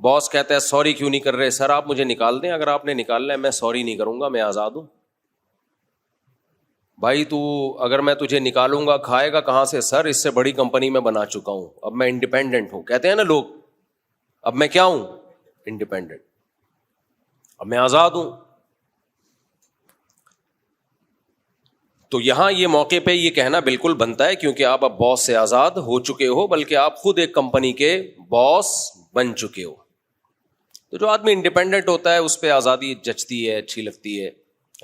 باس کہتا ہے سوری کیوں نہیں کر رہے؟ سر آپ مجھے نکال دیں، اگر آپ نے نکالنا ہے میں سوری نہیں کروں گا، میں آزاد ہوں۔ بھائی تو اگر میں تجھے نکالوں گا کھائے گا کہاں سے؟ سر اس سے بڑی کمپنی میں بنا چکا ہوں، اب میں انڈیپینڈنٹ ہوں۔ کہتے ہیں نا لوگ اب میں کیا ہوں؟ انڈیپینڈنٹ، اب میں آزاد ہوں۔ تو یہاں یہ موقع پہ یہ کہنا بالکل بنتا ہے، کیونکہ آپ اب باس سے آزاد ہو چکے ہو، بلکہ آپ خود ایک کمپنی کے باس بن چکے ہو۔ تو جو آدمی انڈیپینڈنٹ ہوتا ہے اس پہ آزادی جچتی ہے، اچھی لگتی ہے۔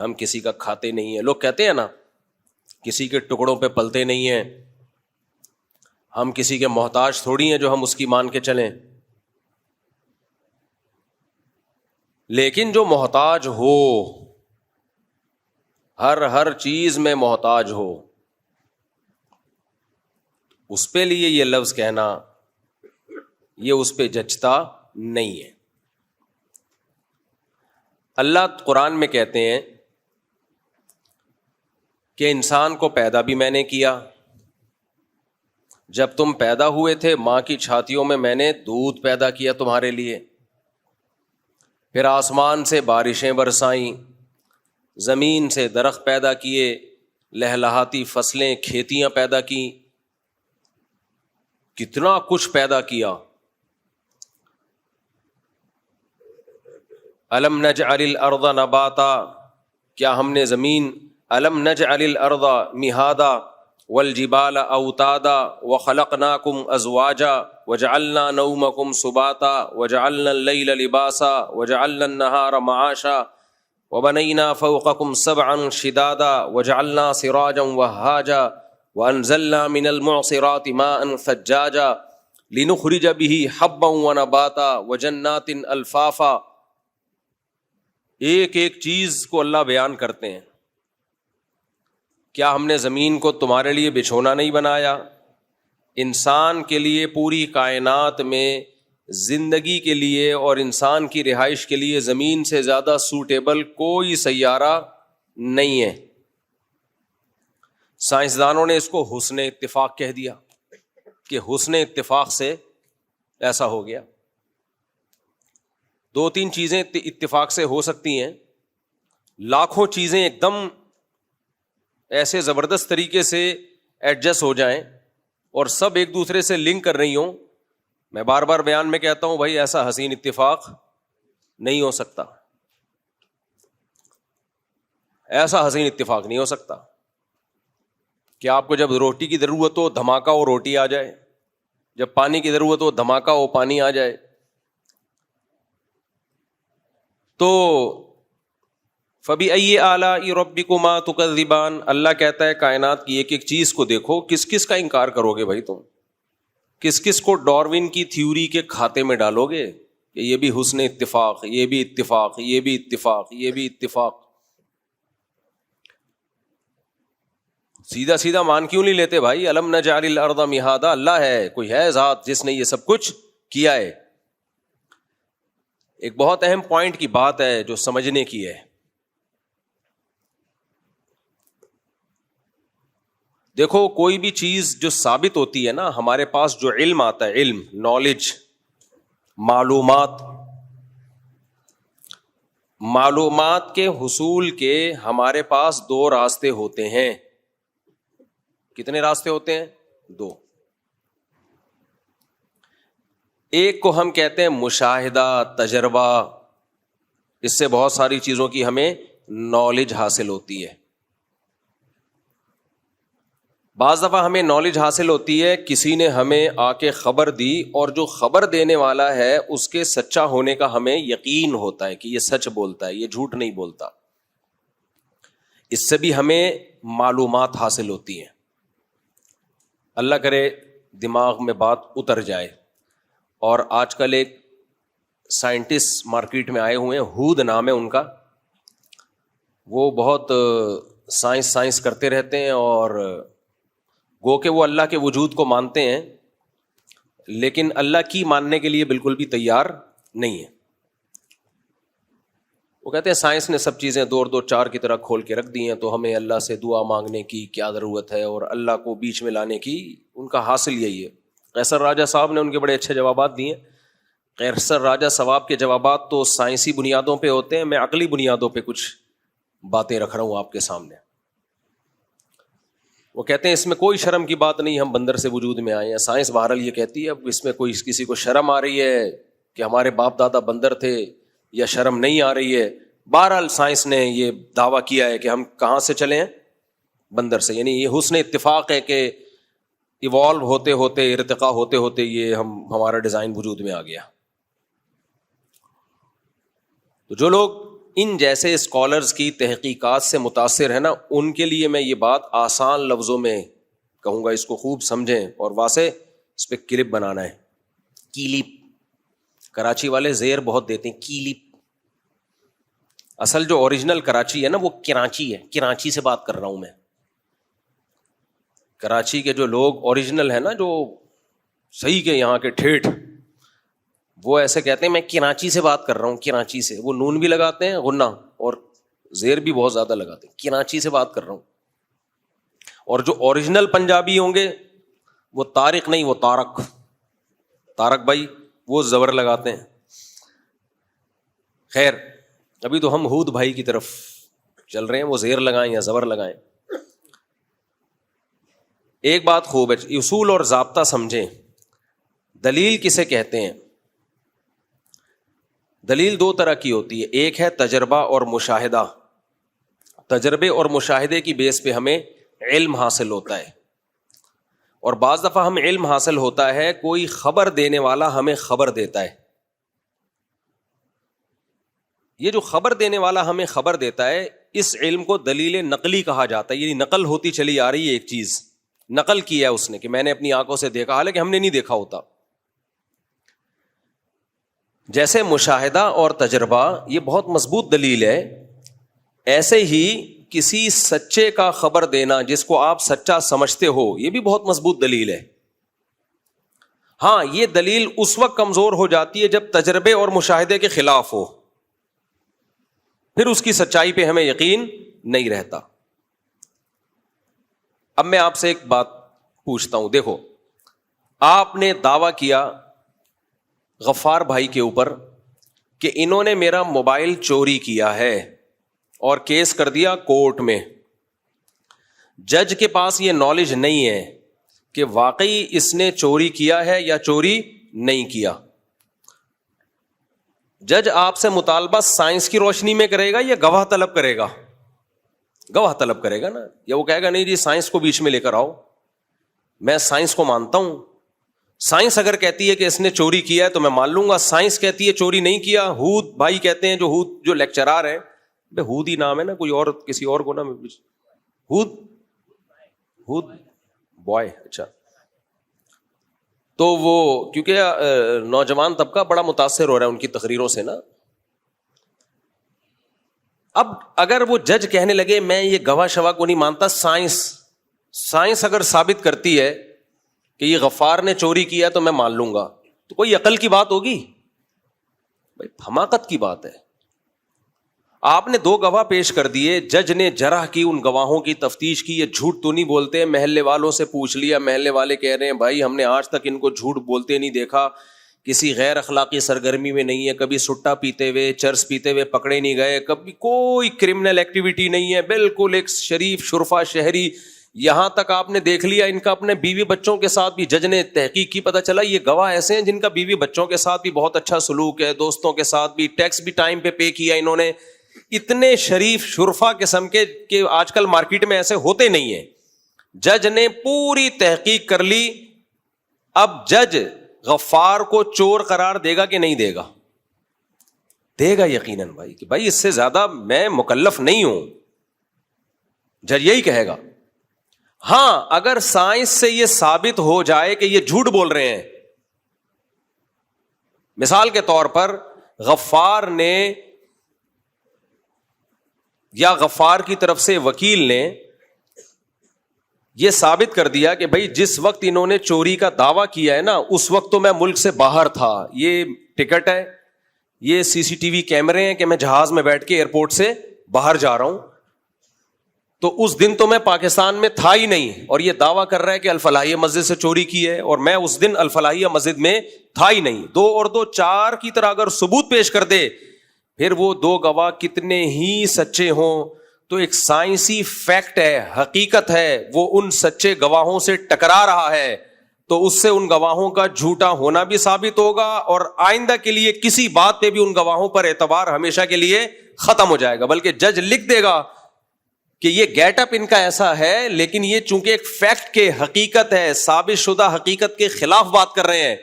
ہم کسی کا کھاتے نہیں ہیں، لوگ کہتے ہیں نا کسی کے ٹکڑوں پہ پلتے نہیں ہیں، ہم کسی کے محتاج تھوڑی ہیں جو ہم اس کی مان کے چلیں۔ لیکن جو محتاج ہو، ہر چیز میں محتاج ہو، اس پہ لیے یہ لفظ کہنا یہ اس پہ جچتا نہیں ہے۔ اللہ قرآن میں کہتے ہیں کہ انسان کو پیدا بھی میں نے کیا، جب تم پیدا ہوئے تھے ماں کی چھاتیوں میں نے دودھ پیدا کیا تمہارے لیے، پھر آسمان سے بارشیں برسائیں، زمین سے درخت پیدا کیے، لہلہاتی فصلیں کھیتیاں پیدا کی، کتنا کچھ پیدا کیا۔ الم نجعل الارض نباتا، کیا ہم نے زمین، الم نجعل الارض مہادا والجبال اوتادا وخلقناکم ازواجا وجعلنا نومکم سباتا وجعلنا اللیل لباسا وجعلنا النہار معاشا وبنینا فوقکم سبعا شدادا وجعلنا سراجا وہاجا وانزلنا من المعصرات ماء ثجاجا لنخرج به حبا ونباتا وجنات الفافا۔ ایک ایک چیز کو اللہ بیان کرتے ہیں۔ کیا ہم نے زمین کو تمہارے لیے بچھونا نہیں بنایا؟ انسان کے لیے پوری کائنات میں زندگی کے لیے اور انسان کی رہائش کے لیے زمین سے زیادہ سوٹیبل کوئی سیارہ نہیں ہے۔ سائنسدانوں نے اس کو حسن اتفاق کہہ دیا کہ حسن اتفاق سے ایسا ہو گیا۔ دو تین چیزیں اتفاق سے ہو سکتی ہیں، لاکھوں چیزیں ایک دم ایسے زبردست طریقے سے ایڈجسٹ ہو جائیں اور سب ایک دوسرے سے لنک کر رہی ہوں۔ میں بار بار بیان میں کہتا ہوں بھائی ایسا حسین اتفاق نہیں ہو سکتا، ایسا حسین اتفاق نہیں ہو سکتا کہ آپ کو جب روٹی کی ضرورت ہو دھماکہ ہو روٹی آ جائے، جب پانی کی ضرورت ہو دھماکہ ہو پانی آ جائے۔ تو فَبِأَيِّ آلَاءِ رَبِّكُمَا تُكَذِّبَانِ، اللہ کہتا ہے کائنات کی ایک ایک چیز کو دیکھو، کس کس کا انکار کرو گے بھائی تم؟ کس کس کو ڈاروین کی تھیوری کے کھاتے میں ڈالو گے کہ یہ بھی حسن اتفاق، یہ بھی اتفاق، یہ بھی اتفاق، یہ بھی اتفاق؟ سیدھا سیدھا مان کیوں نہیں لیتے بھائی؟ الم نجعل الارض مہادا، اللہ ہے، کوئی ہے ذات جس نے یہ سب کچھ کیا ہے۔ ایک بہت اہم پوائنٹ کی بات ہے جو سمجھنے کی ہے۔ دیکھو کوئی بھی چیز جو ثابت ہوتی ہے نا، ہمارے پاس جو علم آتا ہے، علم، نالج، معلومات کے حصول کے ہمارے پاس دو راستے ہوتے ہیں۔ کتنے راستے ہوتے ہیں؟ دو۔ ایک کو ہم کہتے ہیں مشاہدہ، تجربہ، اس سے بہت ساری چیزوں کی ہمیں نالج حاصل ہوتی ہے۔ بعض دفعہ ہمیں نالج حاصل ہوتی ہے، کسی نے ہمیں آ کے خبر دی اور جو خبر دینے والا ہے اس کے سچا ہونے کا ہمیں یقین ہوتا ہے کہ یہ سچ بولتا ہے، یہ جھوٹ نہیں بولتا۔ اس سے بھی ہمیں معلومات حاصل ہوتی ہیں۔ اللہ کرے دماغ میں بات اتر جائے۔ اور آج کل ایک سائنٹسٹ مارکیٹ میں آئے ہوئے ہیں، ہود نام ہے ان کا، وہ بہت سائنس کرتے رہتے ہیں اور گو کہ وہ اللہ کے وجود کو مانتے ہیں لیکن اللہ کی ماننے کے لیے بالکل بھی تیار نہیں ہے۔ وہ کہتے ہیں سائنس نے سب چیزیں دو اور دو چار کی طرح کھول کے رکھ دی ہیں، تو ہمیں اللہ سے دعا مانگنے کی کیا ضرورت ہے اور اللہ کو بیچ میں لانے کی، ان کا حاصل یہی ہے۔ قیصر راجہ صاحب نے ان کے بڑے اچھے جوابات دیے۔ خیر سر راجہ ثواب کے جوابات تو سائنسی بنیادوں پہ ہوتے ہیں، میں عقلی بنیادوں پہ کچھ باتیں رکھ رہا ہوں آپ کے سامنے۔ وہ کہتے ہیں اس میں کوئی شرم کی بات نہیں، ہم بندر سے وجود میں آئے ہیں۔ سائنس بہرحال یہ کہتی ہے، اب اس میں کوئی کسی کو شرم آ رہی ہے کہ ہمارے باپ دادا بندر تھے یا شرم نہیں آ رہی ہے، بہرحال سائنس نے یہ دعویٰ کیا ہے کہ ہم کہاں سے چلے ہیں؟ بندر سے۔ یعنی یہ حسن اتفاق ہے کہ ایوالو ہوتے ہوتے، ارتقاء ہوتے ہوتے یہ ہمارا ڈیزائن وجود میں آ گیا۔ تو جو لوگ ان جیسے اسکالرز کی تحقیقات سے متاثر ہیں نا، ان کے لیے میں یہ بات آسان لفظوں میں کہوں گا، اس کو خوب سمجھیں اور واسے اس پہ کلپ بنانا ہے۔ کیلپ، کراچی والے زیر بہت دیتے ہیں، کیلپ۔ اصل جو اوریجنل کراچی ہے نا وہ کراچی ہے، کراچی سے بات کر رہا ہوں میں۔ کراچی کے جو لوگ اوریجنل ہیں نا، جو صحیح کے یہاں کے ٹھیٹھ، وہ ایسے کہتے ہیں میں کراچی سے بات کر رہا ہوں، کراچی سے۔ وہ نون بھی لگاتے ہیں غنہ اور زیر بھی بہت زیادہ لگاتے ہیں، کراچی سے بات کر رہا ہوں۔ اور جو اوریجنل پنجابی ہوں گے وہ طارق نہیں، وہ طارق، طارق بھائی، وہ زبر لگاتے ہیں۔ خیر ابھی تو ہم ہود بھائی کی طرف چل رہے ہیں، وہ زیر لگائیں یا زبر لگائیں۔ ایک بات خوب ہے، اصول اور ضابطہ سمجھیں۔ دلیل کسے کہتے ہیں؟ دلیل دو طرح کی ہوتی ہے، ایک ہے تجربہ اور مشاہدہ۔ تجربے اور مشاہدے کی بیس پہ ہمیں علم حاصل ہوتا ہے، اور بعض دفعہ ہم علم حاصل ہوتا ہے کوئی خبر دینے والا ہمیں خبر دیتا ہے۔ یہ جو خبر دینے والا ہمیں خبر دیتا ہے، اس علم کو دلیل نقلی کہا جاتا ہے۔ یعنی نقل ہوتی چلی آ رہی ہے، ایک چیز نقل کیا ہے اس نے کہ میں نے اپنی آنکھوں سے دیکھا، حالانکہ ہم نے نہیں دیکھا ہوتا۔ جیسے مشاہدہ اور تجربہ یہ بہت مضبوط دلیل ہے، ایسے ہی کسی سچے کا خبر دینا جس کو آپ سچا سمجھتے ہو، یہ بھی بہت مضبوط دلیل ہے۔ ہاں یہ دلیل اس وقت کمزور ہو جاتی ہے جب تجربے اور مشاہدے کے خلاف ہو، پھر اس کی سچائی پہ ہمیں یقین نہیں رہتا۔ اب میں آپ سے ایک بات پوچھتا ہوں، دیکھو آپ نے دعویٰ کیا غفار بھائی کے اوپر کہ انہوں نے میرا موبائل چوری کیا ہے اور کیس کر دیا کورٹ میں۔ جج کے پاس یہ نالج نہیں ہے کہ واقعی اس نے چوری کیا ہے یا چوری نہیں کیا۔ جج آپ سے مطالبہ سائنس کی روشنی میں کرے گا یا گواہ طلب کرے گا؟ گواہ طلب کرے گا نا، یا وہ کہے گا نہیں جی سائنس کو بیچ میں لے کر آؤ، میں سائنس کو مانتا ہوں، سائنس اگر کہتی ہے کہ اس نے چوری کیا ہے تو میں مان لوں گا، سائنس کہتی ہے چوری نہیں کیا۔ ہود بھائی کہتے ہیں، جو ہود جو لیکچرار ہیں، ہود ہی نام ہے نا، کوئی اور کسی اور کو نا، ہود بوائے، اچھا۔ تو وہ کیونکہ نوجوان طبقہ بڑا متاثر ہو رہا ہے ان کی تقریروں سے نا۔ اب اگر وہ جج کہنے لگے میں یہ گواہ شواہ کو نہیں مانتا، سائنس اگر ثابت کرتی ہے کہ یہ غفار نے چوری کیا تو میں مان لوں گا، تو کوئی عقل کی بات ہوگی؟ بھائی حماقت کی بات ہے۔ آپ نے 2 گواہ پیش کر دیے، جج نے جرح کی ان گواہوں کی تفتیش کی، یہ جھوٹ تو نہیں بولتے، محلے والوں سے پوچھ لیا، محلے والے کہہ رہے ہیں بھائی ہم نے آج تک ان کو جھوٹ بولتے نہیں دیکھا، کسی غیر اخلاقی سرگرمی میں نہیں ہے، کبھی سٹا پیتے ہوئے چرس پیتے ہوئے پکڑے نہیں گئے، کبھی کوئی کرمنل ایکٹیویٹی نہیں ہے، بالکل ایک شریف شرفا شہری۔ یہاں تک آپ نے دیکھ لیا ان کا اپنے بیوی بچوں کے ساتھ بھی، جج نے تحقیق کی، پتہ چلا یہ گواہ ایسے ہیں جن کا بیوی بچوں کے ساتھ بھی بہت اچھا سلوک ہے، دوستوں کے ساتھ بھی، ٹیکس بھی ٹائم پہ پے کیا انہوں نے، اتنے شریف شرفا قسم کے کہ آج کل مارکیٹ میں ایسے ہوتے نہیں ہیں۔ جج نے پوری تحقیق کر لی، اب جج غفار کو چور قرار دے گا کہ نہیں دے گا؟ دے گا یقیناً بھائی، کہ بھائی اس سے زیادہ میں مکلف نہیں ہوں، جج یہی کہے گا۔ ہاں اگر سائنس سے یہ ثابت ہو جائے کہ یہ جھوٹ بول رہے ہیں، مثال کے طور پر غفار نے یا غفار کی طرف سے وکیل نے یہ ثابت کر دیا کہ بھائی جس وقت انہوں نے چوری کا دعویٰ کیا ہے نا، اس وقت تو میں ملک سے باہر تھا، یہ ٹکٹ ہے، یہ CCTV کیمرے ہیں کہ میں جہاز میں بیٹھ کے ایئرپورٹ سے باہر جا رہا ہوں، تو اس دن تو میں پاکستان میں تھا ہی نہیں, اور یہ دعویٰ کر رہا ہے کہ الفلاحیہ مسجد سے چوری کی ہے, اور میں اس دن الفلاحیہ مسجد میں تھا ہی نہیں. 2 اور 2 4 کی طرح اگر ثبوت پیش کر دے, پھر وہ 2 گواہ کتنے ہی سچے ہوں تو ایک سائنسی فیکٹ ہے, حقیقت ہے, وہ ان سچے گواہوں سے ٹکرا رہا ہے, تو اس سے ان گواہوں کا جھوٹا ہونا بھی ثابت ہوگا, اور آئندہ کے لیے کسی بات پہ بھی ان گواہوں پر اعتبار ہمیشہ کے لیے ختم ہو جائے گا. بلکہ جج لکھ دے گا کہ یہ گیٹ اپ ان کا ایسا ہے, لیکن یہ چونکہ ایک فیکٹ کے حقیقت ہے, ثابت شدہ حقیقت کے خلاف بات کر رہے ہیں,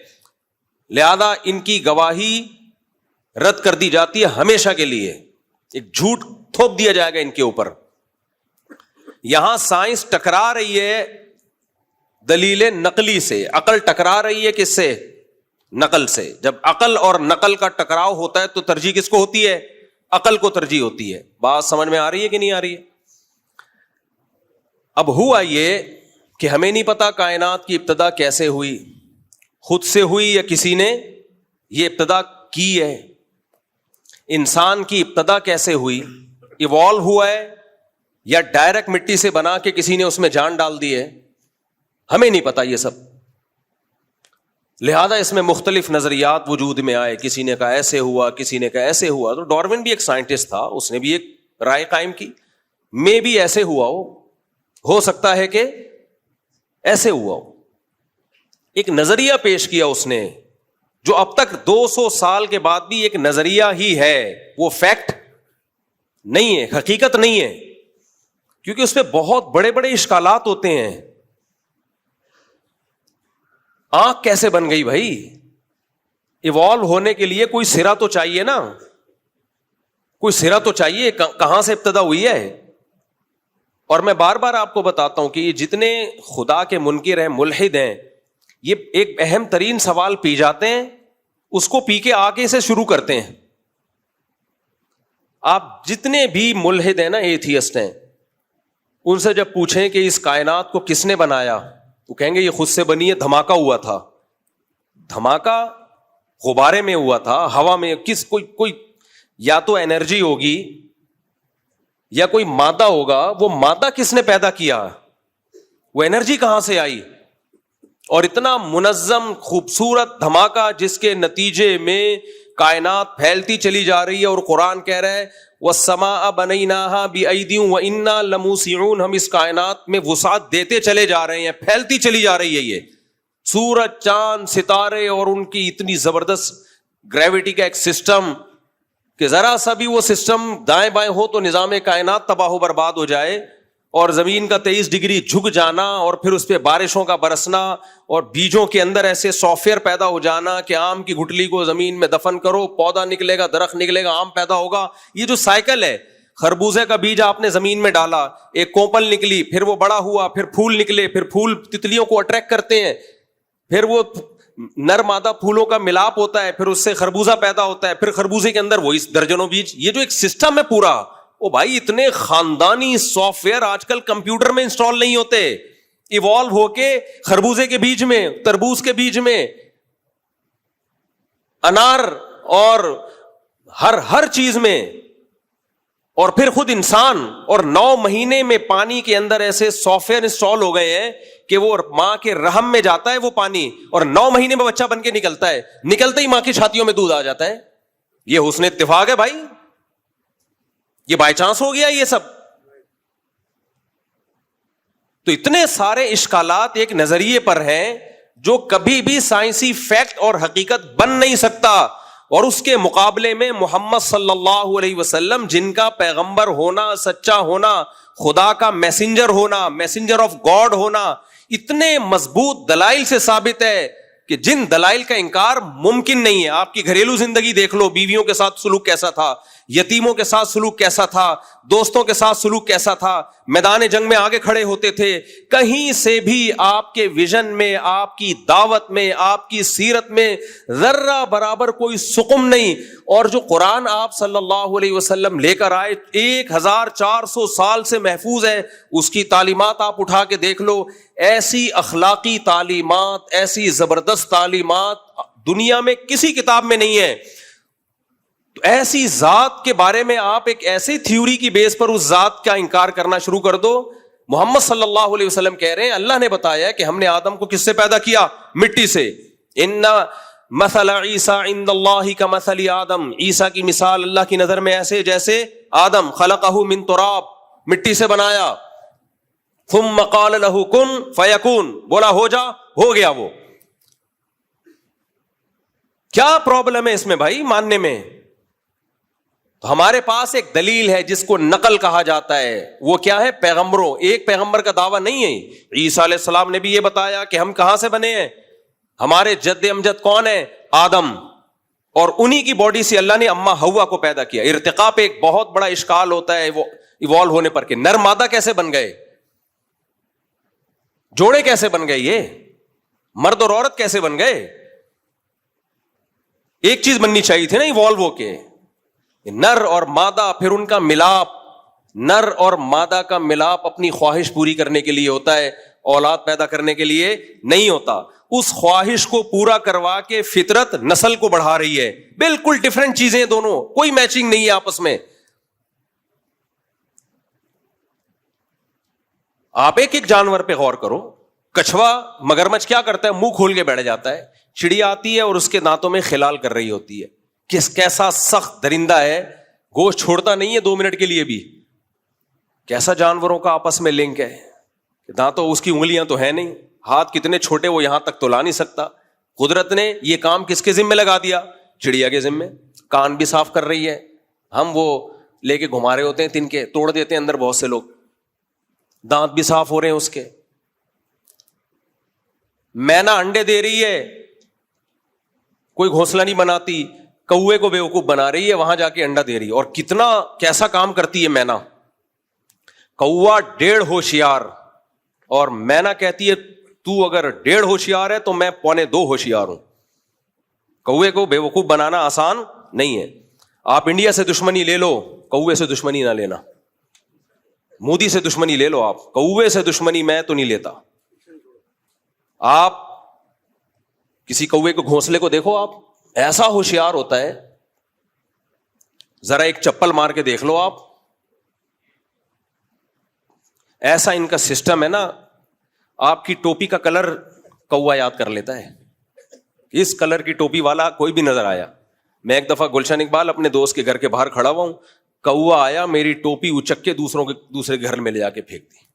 لہذا ان کی گواہی رد کر دی جاتی ہے ہمیشہ کے لیے, ایک جھوٹ تھوپ دیا جائے گا ان کے اوپر. یہاں سائنس ٹکرا رہی ہے دلیل نقلی سے, عقل ٹکرا رہی ہے کس سے؟ نقل سے. جب عقل اور نقل کا ٹکراؤ ہوتا ہے تو ترجیح کس کو ہوتی ہے؟ عقل کو ترجیح ہوتی ہے. بات سمجھ میں آ رہی ہے کہ نہیں آ رہی ہے؟ اب ہوا یہ کہ ہمیں نہیں پتا کائنات کی ابتدا کیسے ہوئی, خود سے ہوئی یا کسی نے یہ ابتدا کی ہے. انسان کی ابتدا کیسے ہوئی, ایوالو ہوا ہے یا ڈائریکٹ مٹی سے بنا کے کسی نے اس میں جان ڈال دی ہے, ہمیں نہیں پتا یہ سب. لہذا اس میں مختلف نظریات وجود میں آئے, کسی نے کہا ایسے ہوا, کسی نے کہا ایسے ہوا. تو ڈارون بھی ایک سائنٹسٹ تھا, اس نے بھی ایک رائے قائم کی, میں بھی ایسے ہوا ہو سکتا ہے کہ ایسے ہوا ہو. ایک نظریہ پیش کیا اس نے جو اب تک 200 سال کے بعد بھی ایک نظریہ ہی ہے, وہ فیکٹ نہیں ہے, حقیقت نہیں ہے, کیونکہ اس پہ بہت بڑے بڑے اشکالات ہوتے ہیں. آنکھ کیسے بن گئی بھائی؟ ایوالو ہونے کے لیے کوئی سرا تو چاہیے نا, کوئی سرا تو چاہیے, کہاں سے ابتدا ہوئی ہے؟ اور میں بار بار آپ کو بتاتا ہوں کہ یہ جتنے خدا کے منکر ہیں, ملحد ہیں, یہ ایک اہم ترین سوال پی جاتے ہیں, اس کو پی کے آگے سے شروع کرتے ہیں. آپ جتنے بھی ملحد ہیں نا, ایتھیسٹ ہیں, ان سے جب پوچھیں کہ اس کائنات کو کس نے بنایا, وہ کہیں گے یہ خود سے بنی ہے, دھماکہ ہوا تھا. دھماکہ غبارے میں ہوا تھا, ہوا میں, کوئی یا تو انرجی ہوگی یا کوئی مادہ ہوگا, وہ مادہ کس نے پیدا کیا, وہ انرجی کہاں سے آئی؟ اور اتنا منظم خوبصورت دھماکہ جس کے نتیجے میں کائنات پھیلتی چلی جا رہی ہے, اور قرآن کہہ رہا ہے وَالسَّمَاءَ بَنَيْنَاهَا بِأَيْدٍ وَإِنَّا لَمُوسِعُونَ, ہم اس کائنات میں وسعت دیتے چلے جا رہے ہیں, پھیلتی چلی جا رہی ہے. یہ سورج, چاند, ستارے اور ان کی اتنی زبردست گریوٹی کا ایک سسٹم کہ ذرا سا بھی وہ سسٹم دائیں بائیں ہو تو نظام کائنات تباہ و برباد ہو جائے, اور زمین کا 23 ڈگری جھک جانا, اور پھر اس پہ بارشوں کا برسنا, اور بیجوں کے اندر ایسے سافٹ ویئر پیدا ہو جانا کہ آم کی گٹلی کو زمین میں دفن کرو, پودا نکلے گا, درخت نکلے گا, آم پیدا ہوگا. یہ جو سائیکل ہے, خربوزے کا بیج آپ نے زمین میں ڈالا, ایک کوپل نکلی, پھر وہ بڑا ہوا, پھر پھول نکلے, پھر پھول تتلیوں کو اٹریکٹ کرتے ہیں, پھر وہ نر مادہ پھولوں کا ملاپ ہوتا ہے, پھر اس سے خربوزہ پیدا ہوتا ہے, پھر خربوزے کے اندر وہی درجنوں بیج. یہ جو ایک سسٹم ہے پورا, او بھائی اتنے خاندانی سافٹ ویئر آج کل کمپیوٹر میں انسٹال نہیں ہوتے. ایوالو ہو کے خربوزے کے بیج میں, تربوز کے بیج میں, انار اور ہر چیز میں, اور پھر خود انسان, اور 9 مہینے میں پانی کے اندر ایسے سافٹ ویئر انسٹال ہو گئے ہیں کہ وہ ماں کے رحم میں جاتا ہے وہ پانی, اور 9 مہینے میں بچہ بن کے نکلتا ہے, نکلتے ہی ماں کی چھاتیوں میں دودھ آ جاتا ہے. یہ حسن اتفاق ہے بھائی؟ یہ بائی چانس ہو گیا یہ سب؟ تو اتنے سارے اشکالات ایک نظریے پر ہیں جو کبھی بھی سائنسی فیکٹ اور حقیقت بن نہیں سکتا, اور اس کے مقابلے میں محمد صلی اللہ علیہ وسلم, جن کا پیغمبر ہونا, سچا ہونا, خدا کا میسنجر ہونا, میسنجر آف گاڈ ہونا, اتنے مضبوط دلائل سے ثابت ہے کہ جن دلائل کا انکار ممکن نہیں ہے. آپ کی گھریلو زندگی دیکھ لو, بیویوں کے ساتھ سلوک کیسا تھا, یتیموں کے ساتھ سلوک کیسا تھا, دوستوں کے ساتھ سلوک کیسا تھا, میدان جنگ میں آگے کھڑے ہوتے تھے. کہیں سے بھی آپ کے ویژن میں, آپ کی دعوت میں, آپ کی سیرت میں ذرہ برابر کوئی سقم نہیں. اور جو قرآن آپ صلی اللہ علیہ وسلم لے کر آئے 1400 سال سے محفوظ ہے, اس کی تعلیمات آپ اٹھا کے دیکھ لو. ایسی اخلاقی تعلیمات, ایسی زبردست تعلیمات دنیا میں کسی کتاب میں نہیں ہے. تو ایسی ذات کے بارے میں آپ ایک ایسی تھیوری کی بیس پر اس ذات کا انکار کرنا شروع کر دو. محمد صلی اللہ علیہ وسلم کہہ رہے ہیں اللہ نے بتایا کہ ہم نے آدم کو کس سے پیدا کیا؟ مٹی سے. ان مثل عیسیٰ عند اللہ کمثل آدم، عیسیٰ کی مثال اللہ کی نظر میں ایسے جیسے آدم، خلقہ من تراب، مٹی سے بنایا، ثم قال له کن فیکون، بولا ہو جا، ہو گیا. وہ کیا پرابلم ہے اس میں بھائی ماننے میں؟ تو ہمارے پاس ایک دلیل ہے جس کو نقل کہا جاتا ہے. وہ کیا ہے؟ پیغمبروں. ایک پیغمبر کا دعویٰ نہیں ہے. عیسیٰ علیہ السلام نے بھی یہ بتایا کہ ہم کہاں سے بنے ہیں، ہمارے جد امجد کون ہے؟ آدم، اور انہی کی باڈی سے اللہ نے اماں حوا کو پیدا کیا. ارتقاء پہ ایک بہت بڑا اشکال ہوتا ہے وہ ایوالو ہونے پر کہ نر مادہ کیسے بن گئے، جوڑے کیسے بن گئے، یہ مرد اور عورت کیسے بن گئے؟ ایک چیز بننی چاہیے تھی نا ایوالو ہو کے، نر اور مادہ، پھر ان کا ملاپ. نر اور مادہ کا ملاپ اپنی خواہش پوری کرنے کے لیے ہوتا ہے، اولاد پیدا کرنے کے لیے نہیں ہوتا. اس خواہش کو پورا کروا کے فطرت نسل کو بڑھا رہی ہے. بالکل ڈفرینٹ چیزیں دونوں، کوئی میچنگ نہیں ہے آپس میں. آپ ایک ایک جانور پہ غور کرو. کچھوا مگرمچھ کیا کرتا ہے؟ منہ کھول کے بیٹھ جاتا ہے. چڑیا آتی ہے اور اس کے دانتوں میں خلال کر رہی ہوتی ہے. کیسا سخت درندہ ہے، گوشت چھوڑتا نہیں ہے 2 منٹ کے لیے بھی. کیسا جانوروں کا آپس میں لنک ہے. دانتوں، اس کی انگلیاں تو ہے نہیں، ہاتھ کتنے چھوٹے وہ یہاں تک تو لا نہیں سکتا. قدرت نے یہ کام کس کے ذمہ لگا دیا؟ چڑیا کے ذمہ. کان بھی صاف کر رہی ہے، ہم وہ لے کے گھما رہے ہوتے ہیں تن کے، توڑ دیتے ہیں اندر بہت سے لوگ. دانت بھی صاف ہو رہے ہیں اس کے. مینا انڈے دے رہی ہے، کوئی گھونسلہ نہیں بناتی، کوے کو بیوقوف بنا رہی ہے، وہاں جا کے انڈا دے رہی ہے. اور کتنا کیسا کام کرتی ہے مینا. کوا 1.5 ہوشیار، اور مینا کہتی ہے تو اگر 1.5 ہوشیار ہے تو میں 1.25 ہوشیار ہوں. کوے کو بیوقوف بنانا آسان نہیں ہے. آپ انڈیا سے دشمنی لے لو، کوے سے دشمنی نہ لینا. مودی سے دشمنی لے لو، آپ کوے سے دشمنی میں تو نہیں لیتا. آپ کسی کوے کو گھونسلے کو دیکھو، آپ ایسا ہوشیار ہوتا ہے، ذرا ایک چپل مار کے دیکھ لو آپ. ایسا ان کا سسٹم ہے نا. آپ کی ٹوپی کا کلر کوا یاد کر لیتا ہے. اس کلر کی ٹوپی والا کوئی بھی نظر آیا. میں ایک دفعہ گلشن اقبال اپنے دوست کے گھر کے باہر کھڑا ہوا ہوں، کوا آیا، میری ٹوپی اچک کے دوسرے گھر میں لے جا کے پھینک دی.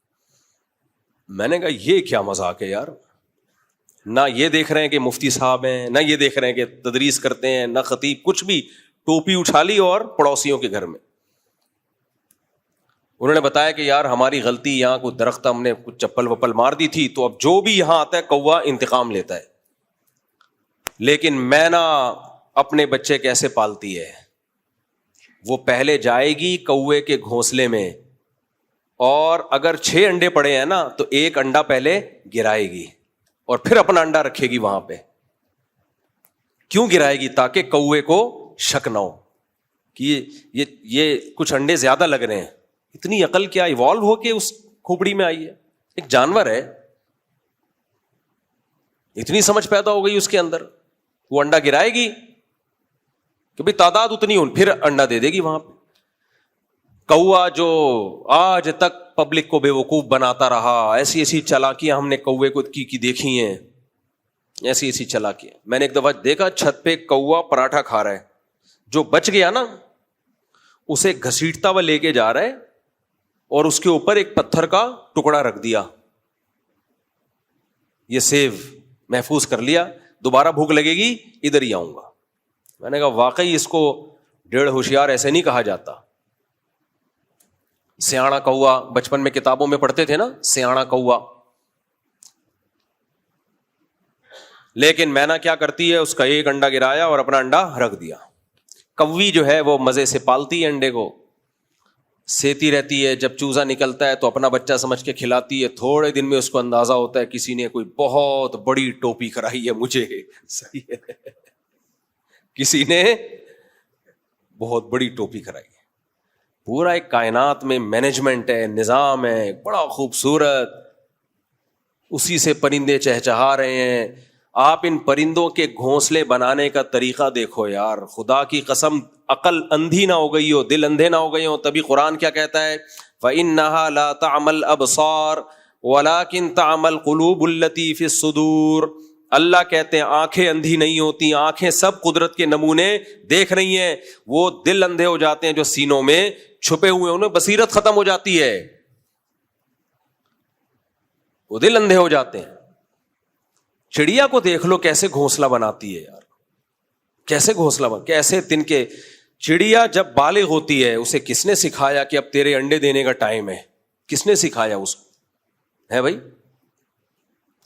میں نے کہا یہ کیا مذاق ہے یار. نہ یہ دیکھ رہے ہیں کہ مفتی صاحب ہیں، نہ یہ دیکھ رہے ہیں کہ تدریس کرتے ہیں، نہ خطیب، کچھ بھی. ٹوپی اٹھا لی اور پڑوسیوں کے گھر میں. انہوں نے بتایا کہ یار ہماری غلطی، یہاں کوئی درخت ہم نے کچھ چپل وپل مار دی تھی، تو اب جو بھی یہاں آتا ہے کوا انتقام لیتا ہے. لیکن مینا اپنے بچے کیسے پالتی ہے؟ وہ پہلے جائے گی کوے کے گھونسلے میں، اور اگر 6 انڈے پڑے ہیں نا تو 1 انڈا پہلے گرائے گی اور پھر اپنا انڈا رکھے گی وہاں پہ. کیوں گرائے گی؟ تاکہ کوے کو شک نہ ہو کہ یہ کچھ انڈے زیادہ لگ رہے ہیں. اتنی عقل کیا ایوالو ہو کے اس کھوپڑی میں آئی ہے. ایک جانور ہے، اتنی سمجھ پیدا ہو گئی اس کے اندر. وہ انڈا گرائے گی کہ بھائی تعداد اتنی ہو، پھر انڈا دے دے گی وہاں پہ. کوا جو آج تک پبلک کو بے وقوف بناتا رہا، ایسی ایسی چالاکیاں ہم نے کوے کو کی دیکھی ہیں، ایسی ایسی چالاکیاں. میں نے ایک دفعہ دیکھا چھت پہ کوا پراٹھا کھا رہا ہے، جو بچ گیا نا اسے گھسیٹتا ہوا لے کے جا رہا ہے اور اس کے اوپر ایک پتھر کا ٹکڑا رکھ دیا. یہ سیو محفوظ کر لیا، دوبارہ بھوک لگے گی ادھر ہی آؤں گا. میں نے کہا واقعی اس کو 1.5 ہوشیار ایسے نہیں کہا جاتا. سیاڑا کوا، بچپن میں کتابوں میں پڑھتے تھے نا، سیاڑا کوا. لیکن مینا کیا کرتی ہے؟ اس کا 1 انڈا گرایا اور اپنا انڈا رکھ دیا. کوی جو ہے وہ مزے سے پالتی ہے انڈے کو، سیتی رہتی ہے. جب چوزا نکلتا ہے تو اپنا بچہ سمجھ کے کھلاتی ہے. تھوڑے دن میں اس کو اندازہ ہوتا ہے کسی نے کوئی بہت بڑی ٹوپی کرائی ہے مجھے. صحیح ہے، کسی نے بہت بڑی ٹوپی کرائی ہے. پورا ایک کائنات میں مینجمنٹ ہے، نظام ہے بڑا خوبصورت. اسی سے پرندے چہچہا رہے ہیں. آپ ان پرندوں کے گھونسلے بنانے کا طریقہ دیکھو یار, خدا کی قسم عقل اندھی نہ ہو گئی ہو, دل اندھے نہ ہو گئے ہوں. تبھی قرآن کیا کہتا ہے, فَإِنَّهَا لَا تَعْمَى الْأَبْصَارُ وَلَكِنْ تَعْمَى الْقُلُوبُ الَّتِي فِي الصُّدُورِ. اللہ کہتے ہیں آنکھیں اندھی نہیں ہوتی, آنکھیں سب قدرت کے نمونے دیکھ رہی ہیں, وہ دل اندھے ہو جاتے ہیں جو سینوں میں چھپے ہوئے, انہیں بصیرت ختم ہو جاتی ہے, وہ دل اندھے ہو جاتے ہیں. چڑیا کو دیکھ لو کیسے گھونسلہ بناتی ہے یار, کیسے گھونسلہ کیسے تنکے. چڑیا جب بالغ ہوتی ہے اسے کس نے سکھایا کہ اب تیرے انڈے دینے کا ٹائم ہے؟ کس نے سکھایا اس کو؟ ہے بھائی,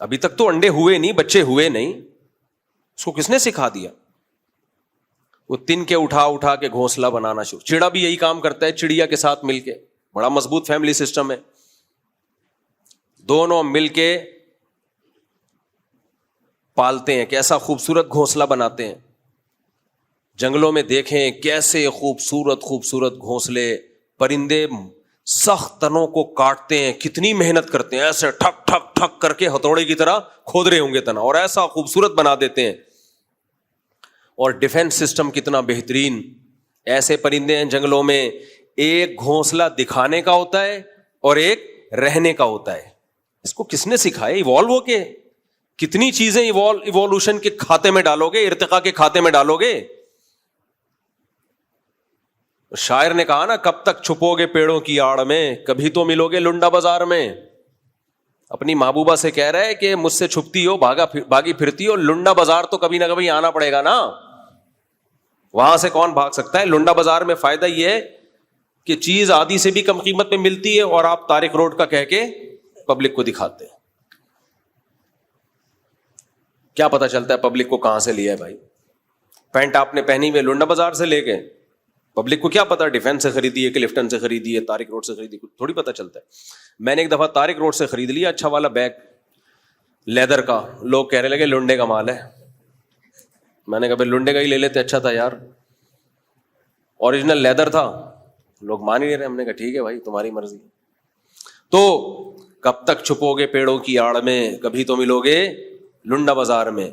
ابھی تک تو انڈے ہوئے نہیں, بچے ہوئے نہیں, اس کو کس نے سکھا دیا؟ وہ تنکے اٹھا اٹھا کے گھونسلہ بنانا شروع. چڑا بھی یہی کام کرتا ہے چڑیا کے ساتھ مل کے, بڑا مضبوط فیملی سسٹم ہے, دونوں مل کے پالتے ہیں. کیسا خوبصورت گھونسلہ بناتے ہیں. جنگلوں میں دیکھیں کیسے خوبصورت خوبصورت گھونسلے, پرندے سخت تنوں کو کاٹتے ہیں, کتنی محنت کرتے ہیں, ایسے ٹھک ٹھک ٹھک کر کے ہتھوڑے کی طرح کھود رہے ہوں گے تنا, اور ایسا خوبصورت بنا دیتے ہیں. اور ڈیفنس سسٹم کتنا بہترین. ایسے پرندے ہیں جنگلوں میں, ایک گھونسلہ دکھانے کا ہوتا ہے اور ایک رہنے کا ہوتا ہے. اس کو کس نے سکھایا؟ ایوالو ہو کے کتنی چیزیں ایوولوشن کے کھاتے میں ڈالو گے, ارتقاء کے کھاتے میں ڈالو گے. شاعر نے کہا نا, کب تک چھپو گے پیڑوں کی آڑ میں, کبھی تو ملو گے لنڈا بازار میں. اپنی محبوبہ سے کہہ رہے کہ مجھ سے چھپتی ہو, بھاگی پھرتی ہو, لنڈا بازار تو کبھی نہ کبھی آنا پڑے گا نا, وہاں سے کون بھاگ سکتا ہے. لنڈا بازار میں فائدہ یہ ہے کہ چیز آدھی سے بھی کم قیمت میں ملتی ہے, اور آپ طارق روڈ کا کہہ کے پبلک کو دکھاتے ہیں. کیا پتا چلتا ہے پبلک کو کہاں سے لیا ہے بھائی؟ پینٹ آپ نے پہنی ہوئی لنڈا بازار سے لے کے, پبلک کو کیا پتا ڈیفینس سے خریدی ہے کہ لفٹن سے خریدی ہے, طارق روڈ سے خریدی, کچھ تھوڑی پتا چلتا ہے. میں نے ایک دفعہ طارق روڈ سے خرید لیا اچھا والا بیگ لیدر کا, لوگ کہنے لگے لنڈے کا مال ہے. میں نے کہا بھائی لنڈے کا ہی لے لیتے, اچھا تھا یار, اوریجنل لیدر تھا. لوگ مان ہی نہیں رہے. ہم نے کہا ٹھیک ہے بھائی تمہاری مرضی. تو کب تک چھپو گے پیڑوں کی آڑ میں, کبھی تو ملو گے لنڈا بازار میں.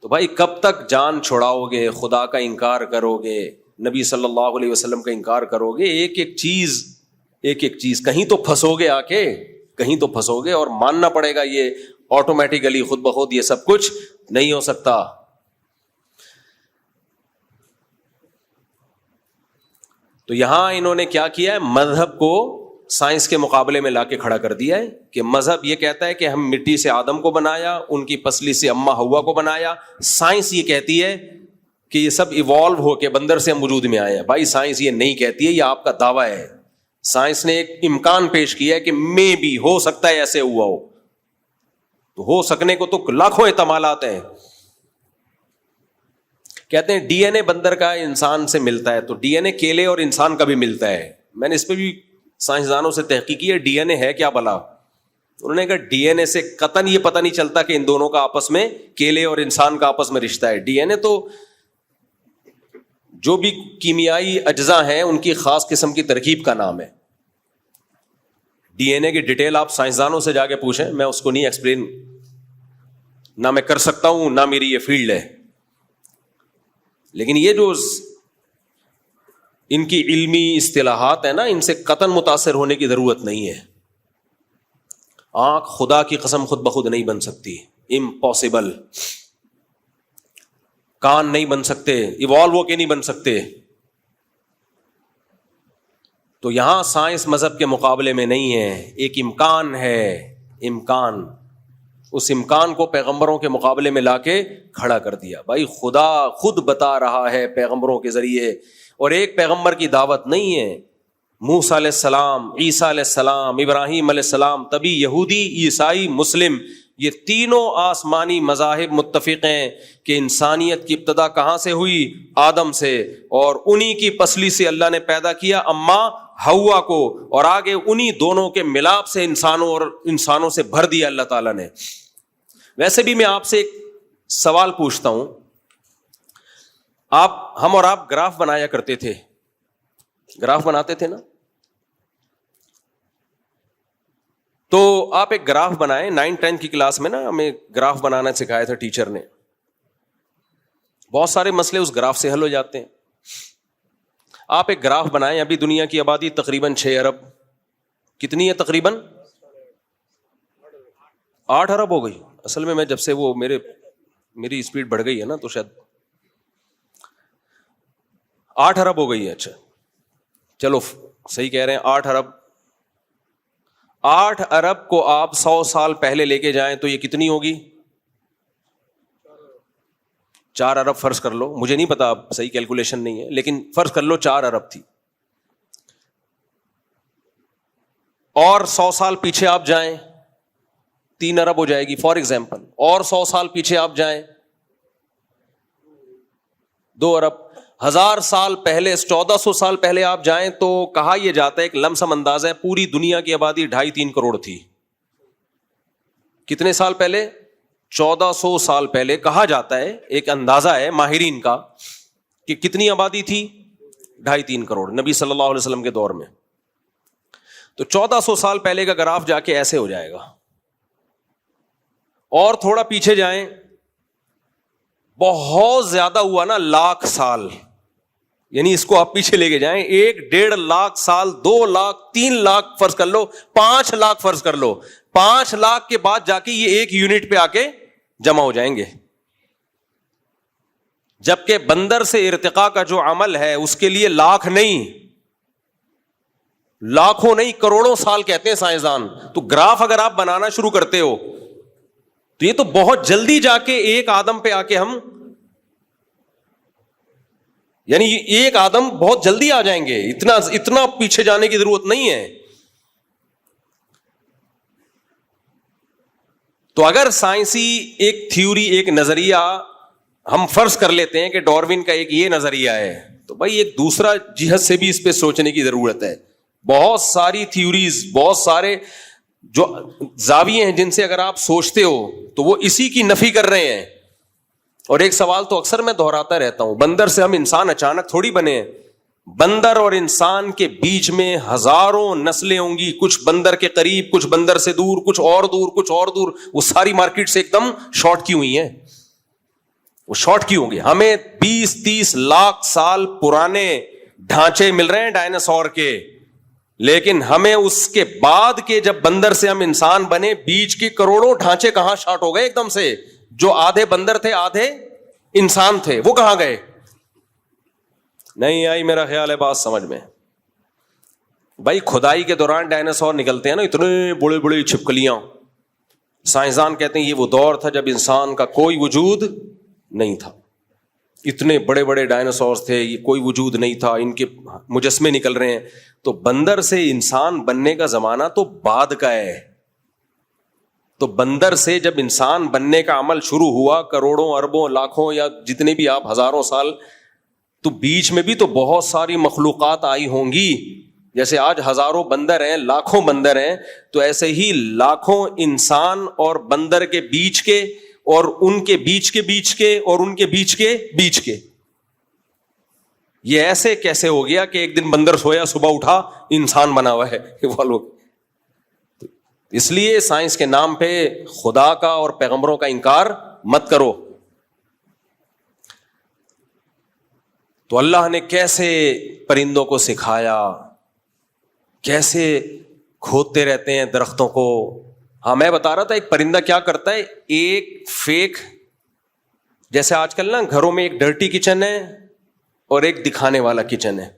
تو بھائی کب تک جان چھڑاؤ گے, خدا کا انکار کرو گے, نبی صلی اللہ علیہ وسلم کا انکار کرو گے, ایک ایک چیز کہیں تو پھنسو گے, آ کے کہیں تو پھنسو گے. اور ماننا پڑے گا یہ آٹومیٹیکلی خود بخود یہ سب کچھ نہیں ہو سکتا. تو یہاں انہوں نے کیا کیا ہے, مذہب کو سائنس کے مقابلے میں لا کے کھڑا کر دیا ہے کہ مذہب یہ کہتا ہے کہ ہم مٹی سے آدم کو بنایا, ان کی پسلی سے اماں ہوا کو بنایا. سائنس یہ کہتی ہے کہ یہ سب ایوالو ہو کے بندر سے ہم وجود میں آئے ہیں. بھائی سائنس یہ نہیں کہتی ہے, یہ آپ کا دعویٰ ہے. سائنس نے ایک امکان پیش کیا ہے کہ مے بھی ہو سکتا ہے ایسے ہوا ہو. تو ہو سکنے کو تو لاکھوں احتمالات ہیں. کہتے ہیں ڈی این اے بندر کا انسان سے ملتا ہے, تو ڈی این اے کیلے اور انسان کا بھی ملتا ہے. میں نے اس پہ بھی سائنسدانوں سے تحقیق کی ہے, ڈی این اے ہے کیا بلا. انہوں نے کہا ڈی این اے سے قطعاً یہ پتہ نہیں چلتا کہ ان دونوں کا آپس میں, کیلے اور انسان کا آپس میں رشتہ ہے. ڈی این اے تو جو بھی کیمیائی اجزاء ہیں ان کی خاص قسم کی ترکیب کا نام ہے. ڈی این اے کی ڈیٹیل آپ سائنسدانوں سے جا کے پوچھیں, میں اس کو نہیں ایکسپلین نہ میں کر سکتا ہوں, نہ میری یہ فیلڈ ہے. لیکن یہ جو ان کی علمی اصطلاحات ہیں نا, ان سے قطعاً متاثر ہونے کی ضرورت نہیں ہے. آنکھ خدا کی قسم خود بخود نہیں بن سکتی, امپاسبل. کان نہیں بن سکتے, ایوالو ہو کے نہیں بن سکتے. تو یہاں سائنس مذہب کے مقابلے میں نہیں ہے, ایک امکان ہے, امکان. اس امکان کو پیغمبروں کے مقابلے میں لا کے کھڑا کر دیا. بھائی خدا خود بتا رہا ہے پیغمبروں کے ذریعے, اور ایک پیغمبر کی دعوت نہیں ہے. موسیٰ علیہ السلام, عیسیٰ علیہ السلام, ابراہیم علیہ السلام, تبھی یہودی, عیسائی, مسلم, یہ تینوں آسمانی مذاہب متفق ہیں کہ انسانیت کی ابتدا کہاں سے ہوئی؟ آدم سے, اور انہی کی پسلی سے اللہ نے پیدا کیا اماں ہوا کو, اور آگے انہی دونوں کے ملاپ سے انسانوں سے بھر دیا اللہ تعالیٰ نے. ویسے بھی میں آپ سے ایک سوال پوچھتا ہوں, ہم اور آپ گراف بنایا کرتے تھے, گراف بناتے تھے نا. تو آپ ایک گراف بنائیں. 9-10 کی کلاس میں نا ہمیں گراف بنانا سکھایا تھا ٹیچر نے. بہت سارے مسئلے اس گراف سے حل ہو جاتے ہیں. آپ ایک گراف بنائیں. ابھی دنیا کی آبادی تقریباً 6 ارب. کتنی ہے تقریباً؟ 8 ارب ہو گئی. اصل میں جب سے وہ میری اسپیڈ بڑھ گئی ہے نا تو شاید 8 ارب ہو گئی ہے. اچھا چلو صحیح کہہ رہے ہیں. 8 ارب. 8 ارب کو آپ 100 سال پہلے لے کے جائیں تو یہ کتنی ہوگی؟ 4 ارب فرض کر لو. مجھے نہیں پتا, صحیح کیلکولیشن نہیں ہے, لیکن فرض کر لو 4 ارب تھی. اور 100 سال پیچھے آپ جائیں 3 ارب ہو جائے گی فار ایگزامپل. اور 100 سال پیچھے آپ جائیں 2 ارب. 1000 سال پہلے 1400 سال پہلے آپ جائیں تو کہا یہ جاتا ہے, ایک لمسم انداز ہے, پوری دنیا کی آبادی 2.5-3 کروڑ تھی. کتنے سال پہلے؟ 1400 سال پہلے. کہا جاتا ہے, ایک اندازہ ہے ماہرین کا, کہ کتنی آبادی تھی؟ 2.5-3 کروڑ نبی صلی اللہ علیہ وسلم کے دور میں. تو 1400 سال پہلے کا گراف جا کے ایسے ہو جائے گا. اور تھوڑا پیچھے جائیں, بہت زیادہ ہوا نا, 1,00,000 سال, یعنی اس کو آپ پیچھے لے کے جائیں 1-1.5 لاکھ سال, 2 لاکھ, 3 لاکھ فرض کر لو, 5 لاکھ فرض کر لو. 5 لاکھ کے بعد جا کے یہ 1 یونٹ پہ آ کے جمع ہو جائیں گے. جبکہ بندر سے ارتقاء کا جو عمل ہے اس کے لیے لاکھ نہیں, لاکھوں نہیں, کروڑوں سال کہتے ہیں سائنسدان. تو گراف اگر آپ بنانا شروع کرتے ہو تو یہ تو بہت جلدی جا کے 1 آدم پہ آ کے ہم, یعنی 1 آدم بہت جلدی آ جائیں گے. اتنا پیچھے جانے کی ضرورت نہیں ہے. تو اگر سائنسی ایک تھیوری, ایک نظریہ ہم فرض کر لیتے ہیں کہ ڈاروین کا ایک یہ نظریہ ہے, تو بھائی ایک دوسرا جہت سے بھی اس پہ سوچنے کی ضرورت ہے. بہت ساری تھیوریز, بہت سارے جو زاویے ہیں جن سے اگر آپ سوچتے ہو تو وہ اسی کی نفی کر رہے ہیں. اور ایک سوال تو اکثر میں دہراتا رہتا ہوں, بندر سے ہم انسان اچانک تھوڑی بنے ہیں. بندر اور انسان کے بیچ میں ہزاروں نسلیں ہوں گی, کچھ بندر کے قریب, کچھ بندر سے دور, کچھ اور دور, کچھ اور دور. وہ ساری مارکیٹ سے ایک دم شارٹ کی ہوئی ہیں. وہ شارٹ کی ہوں گی. ہمیں 20-30 لاکھ سال پرانے ڈھانچے مل رہے ہیں ڈائناسور کے, لیکن ہمیں اس کے بعد کے جب بندر سے ہم انسان بنے, بیچ کے کروڑوں ڈھانچے کہاں شارٹ ہو گئے ایک دم سے. جو آدھے بندر تھے آدھے انسان تھے, وہ کہاں گئے؟ نہیں آئی میرا خیال ہے بات سمجھ میں. بھائی کھدائی کے دوران ڈائناسور نکلتے ہیں نا, اتنے بڑے بڑے چھپکلیاں. سائنسدان کہتے ہیں یہ وہ دور تھا جب انسان کا کوئی وجود نہیں تھا. اتنے بڑے بڑے ڈائناسورز تھے, یہ کوئی وجود نہیں تھا, ان کے مجسمے نکل رہے ہیں. تو بندر سے انسان بننے کا زمانہ تو بعد کا ہے. تو بندر سے جب انسان بننے کا عمل شروع ہوا, کروڑوں, اربوں, لاکھوں یا جتنے بھی آپ ہزاروں سال, تو بیچ میں بھی تو بہت ساری مخلوقات آئی ہوں گی. جیسے آج ہزاروں بندر ہیں, لاکھوں بندر ہیں, تو ایسے ہی لاکھوں انسان اور بندر کے بیچ کے, اور ان کے بیچ کے بیچ کے, اور ان کے بیچ کے بیچ کے. یہ ایسے کیسے ہو گیا کہ ایک دن بندر سویا, صبح اٹھا انسان بنا ہوا ہے وہ لوگ. اس لیے سائنس کے نام پہ خدا کا اور پیغمبروں کا انکار مت کرو. تو اللہ نے کیسے پرندوں کو سکھایا, کیسے کھودتے رہتے ہیں درختوں کو. ہاں میں بتا رہا تھا ایک پرندہ کیا کرتا ہے, ایک فیک, جیسے آج کل نا گھروں میں ایک ڈرٹی کچن ہے اور ایک دکھانے والا کچن ہے.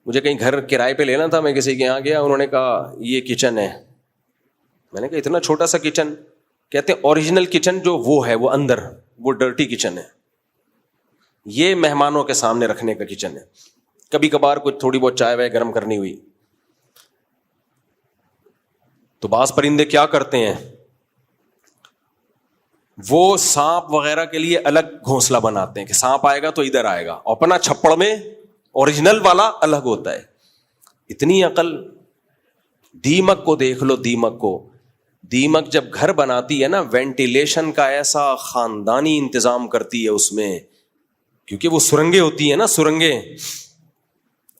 مجھے کہیں گھر کرائے پہ لینا تھا, میں کسی کے یہاں گیا, انہوں نے کہا یہ کچن ہے. میں نے کہا اتنا چھوٹا سا کچن؟ کہتے ہیں اوریجنل کچن جو وہ ہے وہ اندر, وہ ڈرٹی کچن ہے, یہ مہمانوں کے سامنے رکھنے کا کچن ہے. کبھی کبھار کچھ تھوڑی بہت چائے وائے گرم کرنی ہوئی. تو بعض پرندے کیا کرتے ہیں, وہ سانپ وغیرہ کے لیے الگ گھونسلہ بناتے ہیں کہ سانپ آئے گا تو ادھر آئے گا, اپنا چھپڑ میں اوریجنل والا الگ ہوتا ہے. اتنی عقل. دیمک کو دیکھ لو, دیمک کو. دیمک جب گھر بناتی ہے نا, وینٹیلیشن کا ایسا خاندانی انتظام کرتی ہے اس میں, کیونکہ وہ سرنگیں ہوتی ہیں نا, سرنگیں.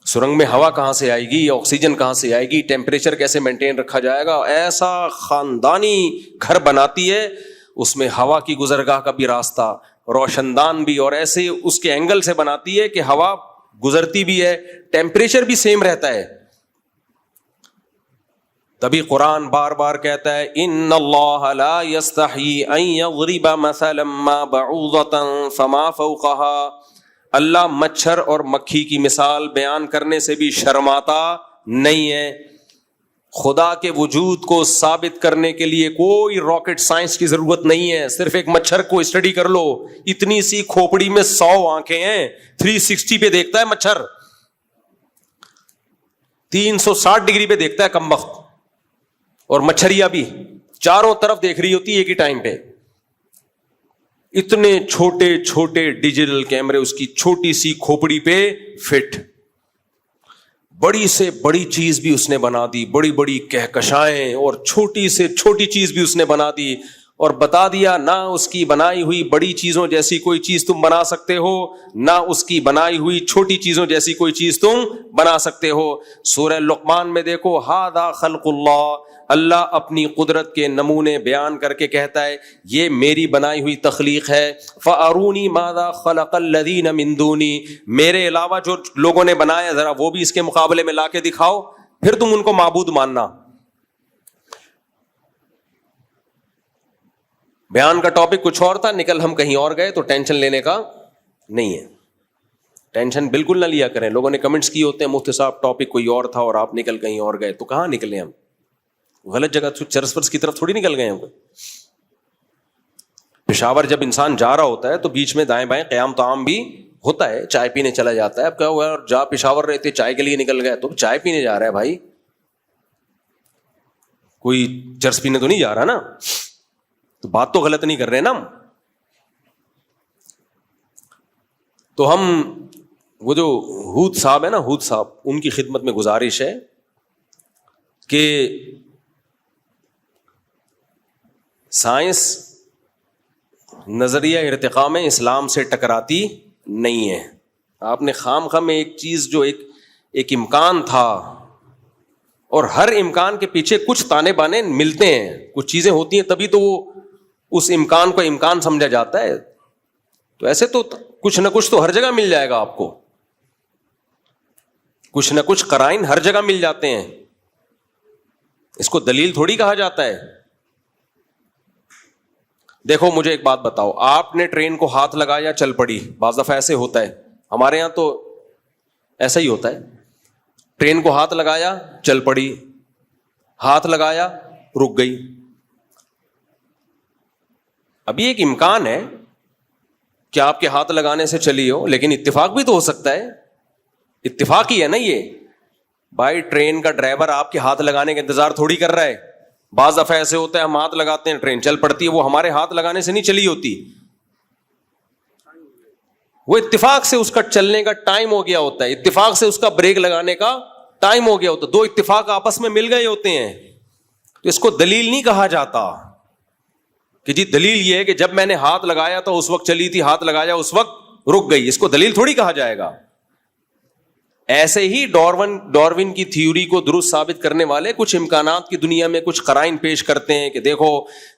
سرنگ میں ہوا کہاں سے آئے گی, آکسیجن کہاں سے آئے گی, ٹیمپریچر کیسے مینٹین رکھا جائے گا. ایسا خاندانی گھر بناتی ہے, اس میں ہوا کی گزرگاہ کا بھی راستہ, روشن دان بھی, اور ایسے اس کے اینگل سے بناتی ہے کہ ہوا گزرتی بھی ہے, ٹیمپریچر بھی سیم رہتا ہے. تبھی قرآن بار بار کہتا ہے ان اللہ لا یستحیی ان یضرب مثلا ما بعوضۃ فما فوقها. اللہ مچھر اور مکھی کی مثال بیان کرنے سے بھی شرماتا نہیں ہے. خدا کے وجود کو ثابت کرنے کے لیے کوئی راکٹ سائنس کی ضرورت نہیں ہے. صرف ایک مچھر کو اسٹڈی کر لو, اتنی سی کھوپڑی میں 100 آنکھیں ہیں, 360 پہ دیکھتا ہے مچھر, 360 ڈگری پہ دیکھتا ہے کمبخت. اور مچھریا بھی چاروں طرف دیکھ رہی ہوتی ہے ایک ہی ٹائم پہ. اتنے چھوٹے چھوٹے ڈیجیٹل کیمرے اس کی چھوٹی سی کھوپڑی پہ فٹ. بڑی سے بڑی چیز بھی اس نے بنا دی, بڑی بڑی کہکشائیں, اور چھوٹی سے چھوٹی چیز بھی اس نے بنا دی, اور بتا دیا نہ اس کی بنائی ہوئی بڑی چیزوں جیسی کوئی چیز تم بنا سکتے ہو, نہ اس کی بنائی ہوئی چھوٹی چیزوں جیسی کوئی چیز تم بنا سکتے ہو. سورہ لقمان میں دیکھو, ھذا خلق اللہ, اللہ اپنی قدرت کے نمونے بیان کر کے کہتا ہے یہ میری بنائی ہوئی تخلیق ہے. فَأَرُونِي مَاذَا خَلَقَ الَّذِينَ مِن دُونِي, میرے علاوہ جو لوگوں نے بنایا ذرا وہ بھی اس کے مقابلے میں لا کے دکھاؤ, پھر تم ان کو معبود ماننا. بیان کا ٹاپک کچھ اور تھا, نکل ہم کہیں اور گئے, تو ٹینشن لینے کا نہیں ہے. ٹینشن بالکل نہ لیا کریں. لوگوں نے کمنٹس کیے ہوتے ہیں مفتی صاحب ٹاپک کوئی اور تھا اور آپ نکل کہیں اور گئے. تو کہاں نکلے ہم؟ غلط جگہ چرس پرس کی طرف تھوڑی نکل گئے ہم. پشاور جب انسان جا رہا ہوتا ہے تو بیچ میں دائیں بائیں قیام طعام بھی ہوتا ہے, چائے پینے چلا جاتا ہے. اب کیا ہوا, جا پشاور رہتے چائے کے لیے نکل گئے, تو چائے پینے جا رہا ہے بھائی, کوئی چرس پینے تو نہیں جا رہا نا. تو بات تو غلط نہیں کر رہے نا ہم. تو ہم وہ جو ہود صاحب ہے نا, ہود صاحب, ان کی خدمت میں گزارش ہے کہ سائنس نظریہ ارتقاء میں اسلام سے ٹکراتی نہیں ہے. آپ نے خام خواہ میں ایک چیز جو ایک امکان تھا, اور ہر امکان کے پیچھے کچھ تانے بانے ملتے ہیں, کچھ چیزیں ہوتی ہیں تبھی تو وہ اس امکان کو امکان سمجھا جاتا ہے. تو ایسے تو کچھ نہ کچھ تو ہر جگہ مل جائے گا آپ کو, کچھ نہ کچھ قرائن ہر جگہ مل جاتے ہیں. اس کو دلیل تھوڑی کہا جاتا ہے. دیکھو مجھے ایک بات بتاؤ, آپ نے ٹرین کو ہاتھ لگایا چل پڑی, بعض دفعہ ایسے ہوتا ہے, ہمارے یہاں تو ایسا ہی ہوتا ہے. ٹرین کو ہاتھ لگایا چل پڑی, ہاتھ لگایا رک گئی. ابھی ایک امکان ہے کہ آپ کے ہاتھ لگانے سے چلی ہو, لیکن اتفاق بھی تو ہو سکتا ہے. اتفاق ہی ہے نا یہ بھائی. ٹرین کا ڈرائیور آپ کے ہاتھ لگانے کا انتظار تھوڑی کر رہا ہے. بعض دفعہ ایسے ہوتا ہے ہم ہاتھ لگاتے ہیں ٹرین چل پڑتی ہے, وہ ہمارے ہاتھ لگانے سے نہیں چلی ہوتی, وہ اتفاق سے اس کا چلنے کا ٹائم ہو گیا ہوتا ہے, اتفاق سے اس کا بریک لگانے کا ٹائم ہو گیا ہوتا ہے. دو اتفاق آپس میں مل گئے ہوتے ہیں. تو اس کو دلیل نہیں کہا جاتا کہ جی دلیل یہ ہے کہ جب میں نے ہاتھ لگایا تو اس وقت چلی تھی, ہاتھ لگایا اس وقت رک گئی. اس کو دلیل تھوڑی کہا جائے گا. ایسے ہی ڈارون کی تھیوری کو درست ثابت کرنے والے کچھ امکانات کی دنیا میں کچھ قرائن پیش کرتے ہیں کہ دیکھو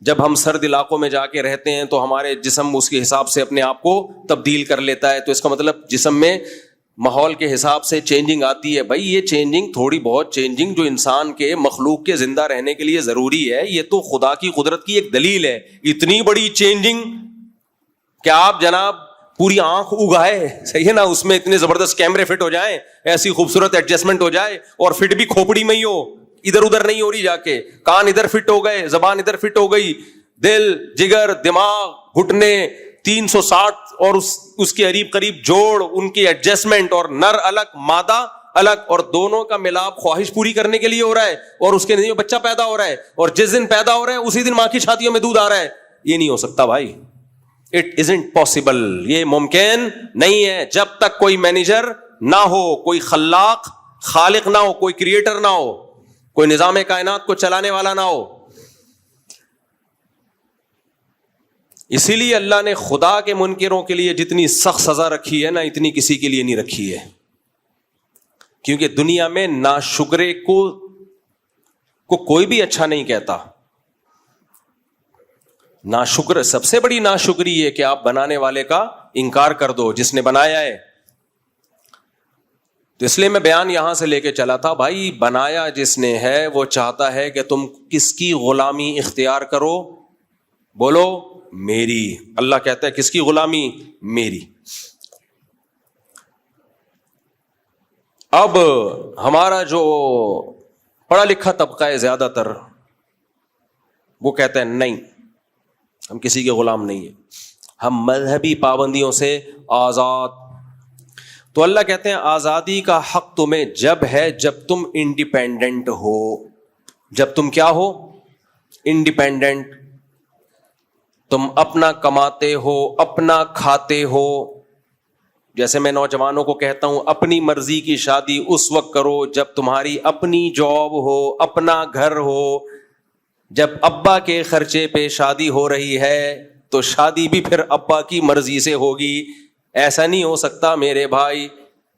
جب ہم سرد علاقوں میں جا کے رہتے ہیں تو ہمارے جسم اس کے حساب سے اپنے آپ کو تبدیل کر لیتا ہے. تو اس کا مطلب جسم میں ماحول کے حساب سے چینجنگ آتی ہے. بھائی یہ چینجنگ تھوڑی بہت چینجنگ جو انسان کے مخلوق کے زندہ رہنے کے لیے ضروری ہے, یہ تو خدا کی قدرت کی ایک دلیل ہے. اتنی بڑی چینجنگ کہ آپ جناب پوری آنکھ اگائے, صحیح ہے نا, اس میں اتنے زبردست کیمرے فٹ ہو جائیں, ایسی خوبصورت ایڈجسٹمنٹ ہو جائے, اور فٹ بھی کھوپڑی میں ہی ہو, ادھر ادھر نہیں ہو رہی, جا کے کان ادھر فٹ ہو گئے, زبان ادھر فٹ ہو گئی, دل جگر دماغ گھٹنے 360 اور اس کے قریب قریب جوڑ, ان کی ایڈجسٹمنٹ, اور نر الگ مادہ الگ, اور دونوں کا ملاپ خواہش پوری کرنے کے لیے ہو رہا ہے, اور اس کے نتیجے میں بچہ پیدا ہو رہا ہے, اور جس دن پیدا ہو رہا ہے اسی دن ماں کی چھاتیوں میں دودھ آ رہا ہے. یہ نہیں ہو سکتا بھائی. It isn't possible. یہ ممکن نہیں ہے جب تک کوئی مینیجر نہ ہو, کوئی خالق نہ ہو, کوئی کریٹر نہ ہو, کوئی نظام کائنات کو چلانے والا نہ ہو. اسی لیے اللہ نے خدا کے منکروں کے لیے جتنی سخت سزا رکھی ہے نا, اتنی کسی کے لیے نہیں رکھی ہے. کیونکہ دنیا میں ناشکرے کو کوئی بھی اچھا نہیں کہتا. ناشکر سب سے بڑی ناشکری ہے کہ آپ بنانے والے کا انکار کر دو جس نے بنایا ہے. تو اس لیے میں بیان یہاں سے لے کے چلا تھا بھائی بنایا جس نے ہے وہ چاہتا ہے کہ تم کس کی غلامی اختیار کرو. بولو میری. اللہ کہتا ہے کس کی غلامی؟ میری. اب ہمارا جو پڑھا لکھا طبقہ ہے زیادہ تر وہ کہتا ہے نہیں ہم کسی کے غلام نہیں ہیں, ہم مذہبی پابندیوں سے آزاد. تو اللہ کہتے ہیں آزادی کا حق تمہیں جب ہے جب تم انڈیپینڈنٹ ہو. جب تم کیا ہو؟ انڈیپینڈنٹ. تم اپنا کماتے ہو, اپنا کھاتے ہو. جیسے میں نوجوانوں کو کہتا ہوں اپنی مرضی کی شادی اس وقت کرو جب تمہاری اپنی جاب ہو, اپنا گھر ہو. جب ابا کے خرچے پہ شادی ہو رہی ہے تو شادی بھی پھر ابا کی مرضی سے ہوگی. ایسا نہیں ہو سکتا میرے بھائی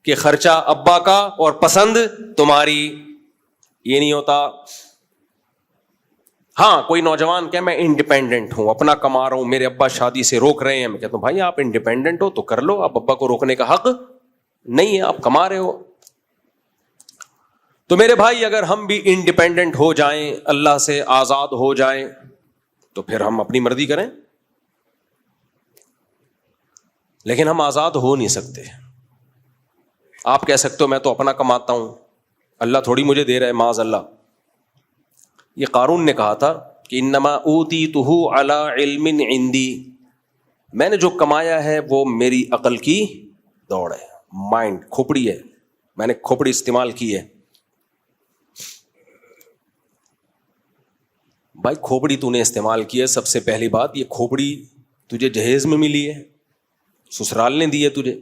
کہ خرچہ ابا کا اور پسند تمہاری. یہ نہیں ہوتا. ہاں کوئی نوجوان کہ میں انڈیپینڈنٹ ہوں, اپنا کما رہا ہوں, میرے ابا شادی سے روک رہے ہیں. میں کہتا ہوں بھائی آپ انڈیپینڈنٹ ہو تو کر لو, آپ ابا کو روکنے کا حق نہیں ہے, آپ کما رہے ہو. تو میرے بھائی اگر ہم بھی انڈیپینڈنٹ ہو جائیں, اللہ سے آزاد ہو جائیں, تو پھر ہم اپنی مرضی کریں. لیکن ہم آزاد ہو نہیں سکتے. آپ کہہ سکتے ہو میں تو اپنا کماتا ہوں, اللہ تھوڑی مجھے دے رہا ہے, معاذ اللہ. یہ قارون نے کہا تھا کہ انما اوتیتہ علی علم عندی, میں نے جو کمایا ہے وہ میری عقل کی دوڑ ہے, مائنڈ, کھوپڑی ہے, میں نے کھوپڑی استعمال کی ہے. بھائی کھوپڑی تو نے استعمال کی ہے, سب سے پہلی بات یہ کھوپڑی تجھے جہیز میں ملی ہے, سسرال نے دی ہے تجھے.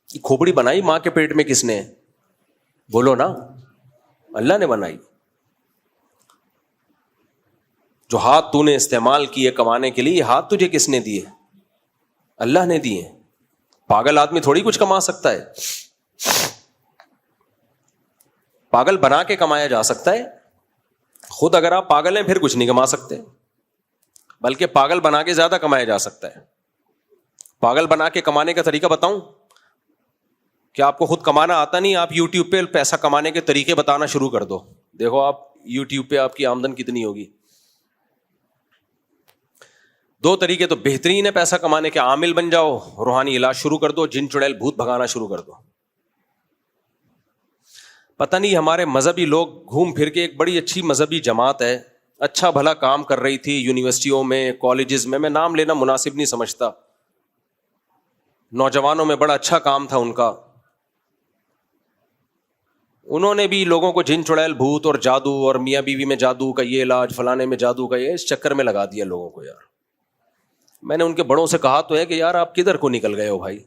یہ کھوپڑی بنائی ماں کے پیٹ میں کس نے؟ بولو نا, اللہ نے بنائی. جو ہاتھ تو نے استعمال کیے کمانے کے لیے, یہ ہاتھ تجھے کس نے دیے؟ اللہ نے دیے. پاگل آدمی تھوڑی کچھ کما سکتا ہے. پاگل بنا کے کمایا جا سکتا ہے, خود اگر آپ پاگل ہیں پھر کچھ نہیں کما سکتے, بلکہ پاگل بنا کے زیادہ کمایا جا سکتا ہے. پاگل بنا کے کمانے کا طریقہ بتاؤں؟ کیا آپ کو خود کمانا آتا نہیں؟ آپ یوٹیوب پہ پیسہ کمانے کے طریقے بتانا شروع کر دو, دیکھو آپ یوٹیوب پہ آپ کی آمدن کتنی ہوگی. 2 طریقے تو بہترین ہے پیسہ کمانے کے. عامل بن جاؤ, روحانی علاج شروع کر دو, جن چڑیل بھوت بھگانا شروع کر دو. پتہ نہیں ہمارے مذہبی لوگ گھوم پھر کے, ایک بڑی اچھی مذہبی جماعت ہے, اچھا بھلا کام کر رہی تھی یونیورسٹیوں میں, کالجز میں نام لینا مناسب نہیں سمجھتا, نوجوانوں میں بڑا اچھا کام تھا ان کا. انہوں نے بھی لوگوں کو جن چڑیل بھوت اور جادو اور میاں بیوی میں جادو کا یہ علاج, فلانے میں جادو کا یہ, اس چکر میں لگا دیا لوگوں کو. یار میں نے ان کے بڑوں سے کہا تو ہے کہ یار آپ کدھر کو نکل گئے ہو بھائی,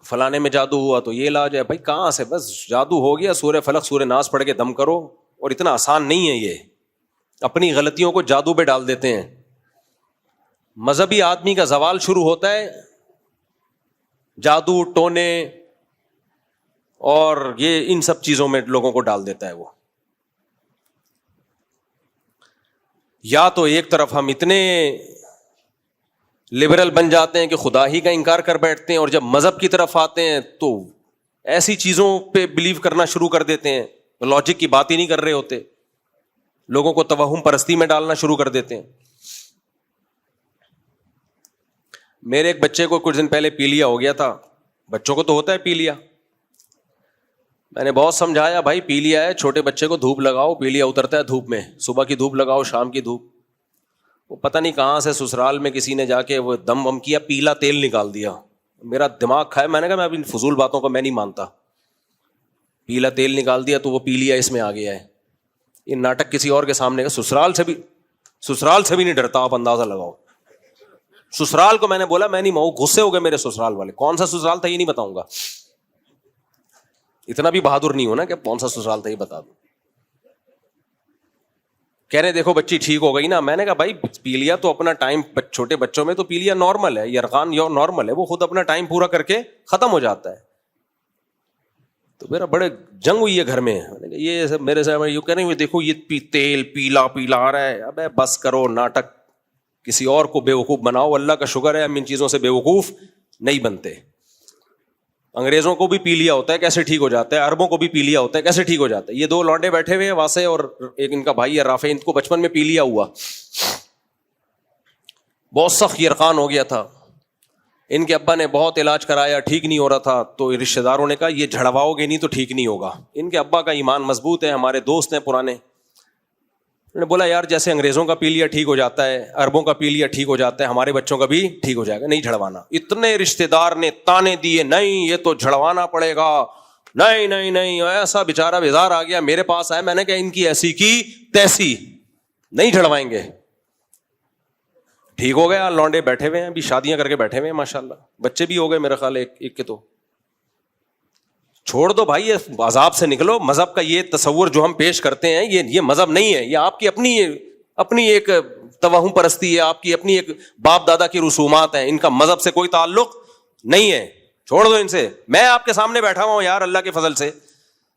فلانے میں جادو ہوا تو یہ علاج ہے. بھائی کہاں سے, بس جادو ہو گیا, سورہ فلق سورہ ناس پڑھ کے دم کرو. اور اتنا آسان نہیں ہے یہ, اپنی غلطیوں کو جادو پہ ڈال دیتے ہیں. مذہبی آدمی کا زوال شروع ہوتا ہے جادو ٹونے اور یہ ان سب چیزوں میں لوگوں کو ڈال دیتا ہے وہ. یا تو ایک طرف ہم اتنے لبرل بن جاتے ہیں کہ خدا ہی کا انکار کر بیٹھتے ہیں, اور جب مذہب کی طرف آتے ہیں تو ایسی چیزوں پہ بلیو کرنا شروع کر دیتے ہیں, لاجک کی بات ہی نہیں کر رہے ہوتے, لوگوں کو توہم پرستی میں ڈالنا شروع کر دیتے ہیں. میرے ایک بچے کو کچھ دن پہلے پیلیا ہو گیا تھا, بچوں کو تو ہوتا ہے پیلیا. میں نے بہت سمجھایا بھائی پیلیا ہے, چھوٹے بچے کو دھوپ لگاؤ, پیلیا اترتا ہے دھوپ میں, صبح کی دھوپ لگاؤ, شام کی دھوپ. وہ پتہ نہیں کہاں سے سسرال میں کسی نے جا کے وہ دم وم کیا, پیلا تیل نکال دیا. میرا دماغ کھائے, میں نے کہا میں اب ان فضول باتوں کو میں نہیں مانتا. پیلا تیل نکال دیا تو وہ پیلیا اس میں آ گیا ہے. یہ ناٹک کسی اور کے سامنے کا, سسرال سے بھی نہیں ڈرتا, آپ اندازہ لگاؤ. سسرال کو میں نے بولا میں نہیں ماؤں, غصے ہو گئے میرے سسرال والے. کون سا سسرال تھا یہ نہیں بتاؤں گا, اتنا بھی بہادر نہیں ہونا کہ کون سا سسرال تھا یہ بتا دوں. کہہ رہے دیکھو بچی ٹھیک ہو گئی نا. میں نے کہا بھائی پی لیا تو اپنا ٹائم, چھوٹے بچوں میں تو پی لیا نارمل ہے, یرغان یو نارمل ہے, وہ خود اپنا ٹائم پورا کر کے ختم ہو جاتا ہے. تو میرا بڑے جنگ ہوئی ہے گھر میں, یہ سب میرے سے یوں کہہ رہے ہیں دیکھو یہ تیل پیلا پیلا آ رہا ہے. ابے بس کرو ناٹک, کسی اور کو بیوقوف بناؤ. اللہ کا شکر ہے ہم ان چیزوں سے بیوقوف نہیں بنتے. انگریزوں کو بھی پی لیا ہوتا ہے کیسے ٹھیک ہو جاتا ہے, عربوں کو بھی پی لیا ہوتا ہے کیسے ٹھیک ہو جاتا ہے. یہ دو لونڈے بیٹھے ہوئے ہیں واسے اور ایک ان کا بھائی ہے رافع, ان کو بچپن میں پی لیا ہوا, بہت سخت یرقان ہو گیا تھا. ان کے ابا نے بہت علاج کرایا, ٹھیک نہیں ہو رہا تھا. تو رشتہ داروں نے کہا یہ جھڑواؤ گے نہیں تو ٹھیک نہیں ہوگا. ان کے ابا کا ایمان مضبوط ہے, ہمارے دوست ہیں پرانے. انہوں نے بولا یار جیسے انگریزوں کا پی لیا ٹھیک ہو جاتا ہے, عربوں کا پی لیا ٹھیک ہو جاتا ہے, ہمارے بچوں کا بھی ٹھیک ہو جائے گا, نہیں جھڑوانا. اتنے رشتہ دار نے تانے دیے, نہیں یہ تو جھڑوانا پڑے گا, نہیں نہیں نہیں. ایسا بیچارہ بیزار آ گیا میرے پاس آیا, میں نے کہا ان کی ایسی کی تیسی, نہیں جھڑوائیں گے. ٹھیک ہو گیا, لونڈے بیٹھے ہوئے ہیں ابھی, شادیاں کر کے بیٹھے ہوئے ہیں ماشاءاللہ, بچے بھی ہو گئے میرا خیال ایک کے. تو چھوڑ دو بھائی, یہ عذاب سے نکلو. مذہب کا یہ تصور جو ہم پیش کرتے ہیں یہ مذہب نہیں ہے, یہ آپ کی اپنی ایک توہم پرستی ہے, آپ کی اپنی ایک باپ دادا کی رسومات ہیں, ان کا مذہب سے کوئی تعلق نہیں ہے. چھوڑ دو ان سے. میں آپ کے سامنے بیٹھا ہوا ہوں یار, اللہ کے فضل سے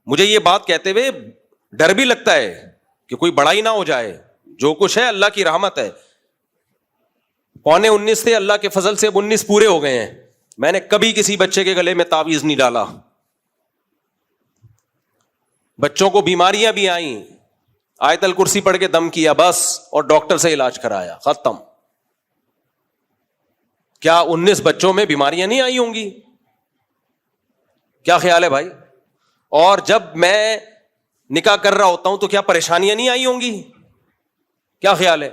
مجھے یہ بات کہتے ہوئے ڈر بھی لگتا ہے کہ کوئی بڑائی نہ ہو جائے. جو کچھ ہے اللہ کی رحمت ہے. 19 تھے, اللہ کے فضل سے اب 19 پورے ہو گئے ہیں. میں نے کبھی کسی بچے کے گلے میں تعویذ نہیں ڈالا. بچوں کو بیماریاں بھی آئیں, آیت الکرسی پڑھ کے دم کیا بس, اور ڈاکٹر سے علاج کرایا, ختم. کیا 19 بچوں میں بیماریاں نہیں آئی ہوں گی؟ کیا خیال ہے بھائی؟ اور جب میں نکاح کر رہا ہوتا ہوں تو کیا پریشانیاں نہیں آئی ہوں گی؟ کیا خیال ہے؟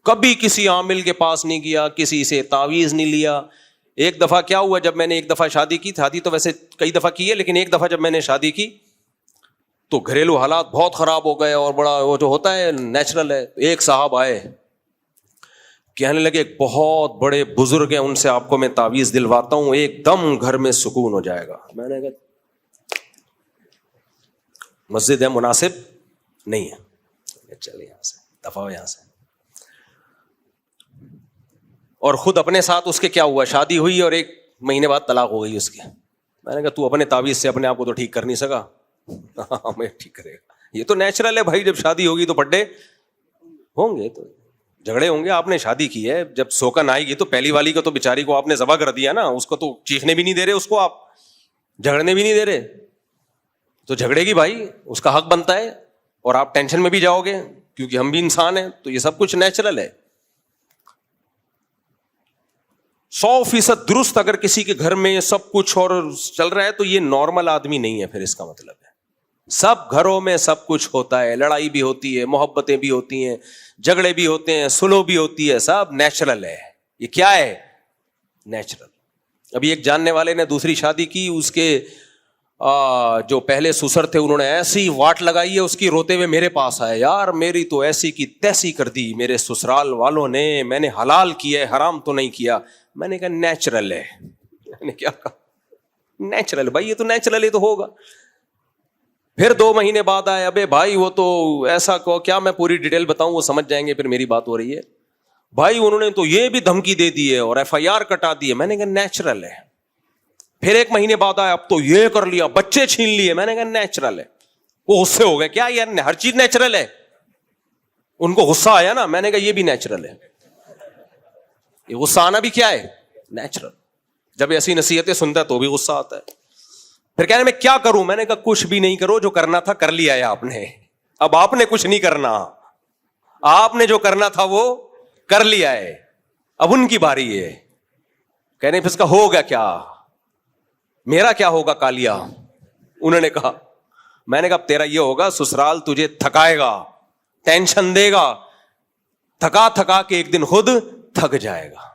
کبھی کسی عامل کے پاس نہیں گیا, کسی سے تعویذ نہیں لیا. ایک دفعہ کیا ہوا, جب میں نے ایک دفعہ شادی کی, شادی تو ویسے کئی دفعہ کی ہے, لیکن ایک دفعہ جب میں نے شادی کی تو گھریلو حالات بہت خراب ہو گئے, اور بڑا وہ جو ہوتا ہے نیچرل ہے. ایک صاحب آئے, کہنے لگے ایک بہت بڑے بزرگ ہیں, ان سے آپ کو میں تعویذ دلواتا ہوں, ایک دم گھر میں سکون ہو جائے گا. میں نے کہا مسجد ہے مناسب نہیں ہے, چلے یہاں سے, دفعہ ہو یہاں سے. اور خود اپنے ساتھ اس کے کیا ہوا, شادی ہوئی اور 1 مہینے بعد طلاق ہو گئی اس کی. میں نے کہا تو اپنے تعویذ سے اپنے آپ کو تو ٹھیک کر نہیں سکا, میں ٹھیک کرے گا. یہ تو نیچرل ہے بھائی, جب شادی ہوگی تو پڈے ہوں گے, تو جھگڑے ہوں گے. آپ نے شادی کی ہے, جب سوکن آئے گی تو پہلی والی کو تو بیچاری کو آپ نے ذبح کر دیا نا, اس کو تو چیخنے بھی نہیں دے رہے, اس کو آپ جھگڑنے بھی نہیں دے رہے, تو جھگڑے گی بھائی, اس کا حق بنتا ہے. اور آپ ٹینشن میں بھی جاؤ گے کیونکہ ہم بھی انسان ہیں. تو یہ سب کچھ نیچرل ہے. 100% درست اگر کسی کے گھر میں سب کچھ اور چل رہا ہے تو یہ نارمل آدمی نہیں ہے. پھر اس کا مطلب ہے سب گھروں میں سب کچھ ہوتا ہے, لڑائی بھی ہوتی ہے, محبتیں بھی ہوتی ہیں, جھگڑے بھی ہوتے ہیں, سلو بھی ہوتی ہے, سب نیچرل ہے. یہ کیا ہے؟ نیچرل. ابھی ایک جاننے والے نے دوسری شادی کی, اس کے جو پہلے سسر تھے انہوں نے ایسی واٹ لگائی ہے اس کی, روتے ہوئے میرے پاس آئے, یار میری تو ایسی کی تیسی کر دی میرے سسرال والوں نے, میں نے حلال کیا ہے, حرام تو نہیں کیا. میں نے کہا نیچرل ہے. میں نے کیا کہا؟ نیچرل بھائی, یہ تو نیچرل ہی تو ہوگا. پھر 2 مہینے بعد آئے, ابے بھائی وہ تو ایسا کو, کیا میں پوری ڈیٹیل بتاؤں, وہ سمجھ جائیں گے پھر میری بات ہو رہی ہے. بھائی انہوں نے تو یہ بھی دھمکی دے دی ہے اور FIR کٹا دی ہے. میں نے کہا نیچرل ہے. پھر 1 مہینے بعد آیا, اب تو یہ کر لیا, بچے چھین لیے. میں نے کہا نیچرل ہے. وہ غصے ہو گئے, کیا یار ہر چیز نیچرل ہے؟ ان کو غصہ آیا نا. میں نے کہا یہ بھی نیچرل ہے. یہ غصہ آنا بھی کیا ہے؟ نیچرل. جب ایسی نصیحتیں سنتا ہے تو بھی غصہ آتا ہے. پھر کہنے میں کیا کروں؟ میں نے کہا کچھ بھی نہیں کرو, جو کرنا تھا کر لیا ہے آپ نے, اب آپ نے کچھ نہیں کرنا. آپ نے جو کرنا تھا وہ کر لیا ہے, اب ان کی باری ہے. کہنے پھر اس کا ہوگا کیا؟ میرا کیا ہوگا کالیا؟ انہوں نے کہا, میں نے کہا اب تیرا یہ ہوگا, سسرال تجھے تھکائے گا, ٹینشن دے گا, تھکا تھکا کے ایک دن خود تھک جائے گا,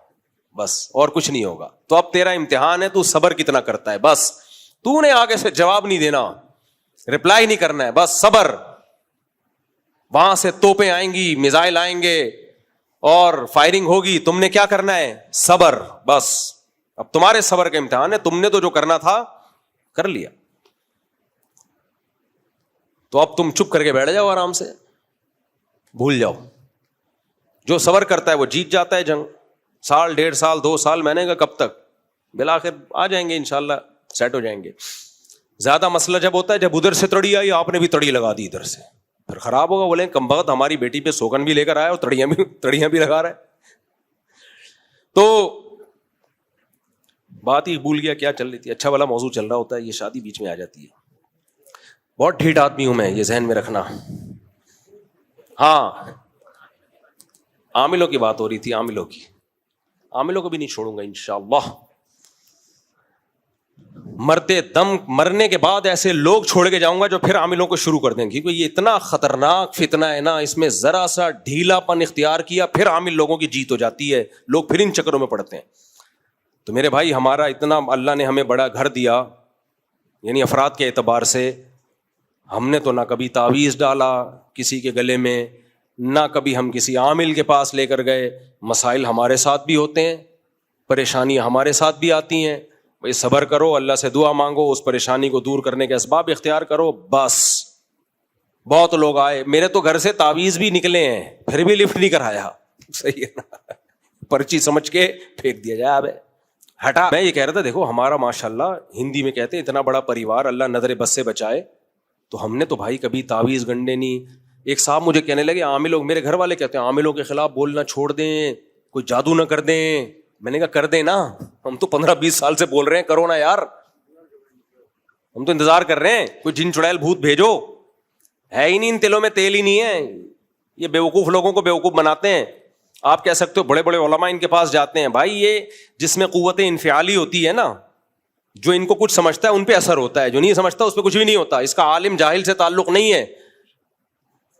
بس اور کچھ نہیں ہوگا. تو اب تیرا امتحان ہے, تو صبر کتنا کرتا ہے. بس تو نے آگے سے جواب نہیں دینا, رپلائی نہیں کرنا ہے, بس صبر. وہاں سے توپیں آئیں گی, میزائل آئیں گے اور فائرنگ ہوگی, تم نے کیا کرنا ہے؟ صبر. بس اب تمہارے صبر کا امتحان ہے, تم نے تو جو کرنا تھا کر لیا. تو اب تم چپ کر کے بیٹھ جاؤ آرام سے. بھول جاؤ. جو صبر کرتا ہے وہ جیت جاتا ہے جنگ. سال 1.5 سال 2 سال, میں نے کہا کب تک, بالآخر آ جائیں گے انشاءاللہ, سیٹ ہو جائیں گے. زیادہ مسئلہ جب ہوتا ہے جب ادھر سے تڑی آئی, آپ نے بھی تڑی لگا دی ادھر سے, پھر خراب ہوگا. بولیں کم بخت ہماری بیٹی پہ سوگن بھی لے کر آیا اور تڑیاں بھی لگا رہا ہے. تو بات ہی بھول گیا کیا چل رہی تھی. اچھا والا موضوع چل رہا ہوتا ہے, یہ شادی بیچ میں آ جاتی ہے. بہت ڈھیٹ آدمی ہوں میں, یہ ذہن میں رکھنا. ہاں, عاملوں کی بات ہو رہی تھی, عاملوں کو بھی نہیں چھوڑوں گا انشاءاللہ. مرتے دم, مرنے کے بعد ایسے لوگ چھوڑ کے جاؤں گا جو پھر عاملوں کو شروع کر دیں گے, کیونکہ یہ اتنا خطرناک فتنہ ہے نا, اس میں ذرا سا ڈھیلا پن اختیار کیا پھر عامل لوگوں کی جیت ہو جاتی ہے, لوگ پھر ان چکروں میں پڑتے ہیں. تو میرے بھائی, ہمارا اتنا اللہ نے ہمیں بڑا گھر دیا, یعنی افراد کے اعتبار سے, ہم نے تو نہ کبھی تعویذ ڈالا کسی کے گلے میں, نہ کبھی ہم کسی عامل کے پاس لے کر گئے. مسائل ہمارے ساتھ بھی ہوتے ہیں, پریشانیاں ہمارے ساتھ بھی آتی ہیں. بھائی صبر کرو, اللہ سے دعا مانگو, اس پریشانی کو دور کرنے کے اسباب اختیار کرو, بس. بہت لوگ آئے میرے تو گھر سے تعویذ بھی نکلے ہیں, پھر بھی لفٹ نہیں کرایا. صحیح ہے نا, پرچی سمجھ کے پھینک دیا جائے, اب ہٹا. میں یہ کہہ رہا تھا, دیکھو ہمارا ماشاءاللہ ہندی میں کہتے ہیں اتنا بڑا پریوار, اللہ نظر بد سے بچائے. تو ہم نے تو بھائی کبھی تعویذ گنڈے نہیں. ایک صاحب مجھے کہنے لگے عاملوں, میرے گھر والے کہتے ہیں عاملوں کے خلاف بولنا چھوڑ دیں, کوئی جادو نہ کر دیں. میں نے کہا کر دیں نا, ہم تو 15-20 سال سے بول رہے ہیں کرو نا یار, ہم تو انتظار کر رہے ہیں. کوئی جن چڑیل بھوت بھیجو, ہے ہی نہیں ان تلوں میں تیل ہی نہیں ہے. یہ بیوقوف لوگوں کو بیوقوف بناتے ہیں. آپ کہہ سکتے ہو بڑے بڑے علماء ان کے پاس جاتے ہیں. بھائی یہ جس میں قوت انفعالی ہوتی ہے نا, جو ان کو کچھ سمجھتا ہے ان پہ اثر ہوتا ہے, جو نہیں سمجھتا اس پہ کچھ بھی نہیں ہوتا. اس کا عالم جاہل سے تعلق نہیں ہے.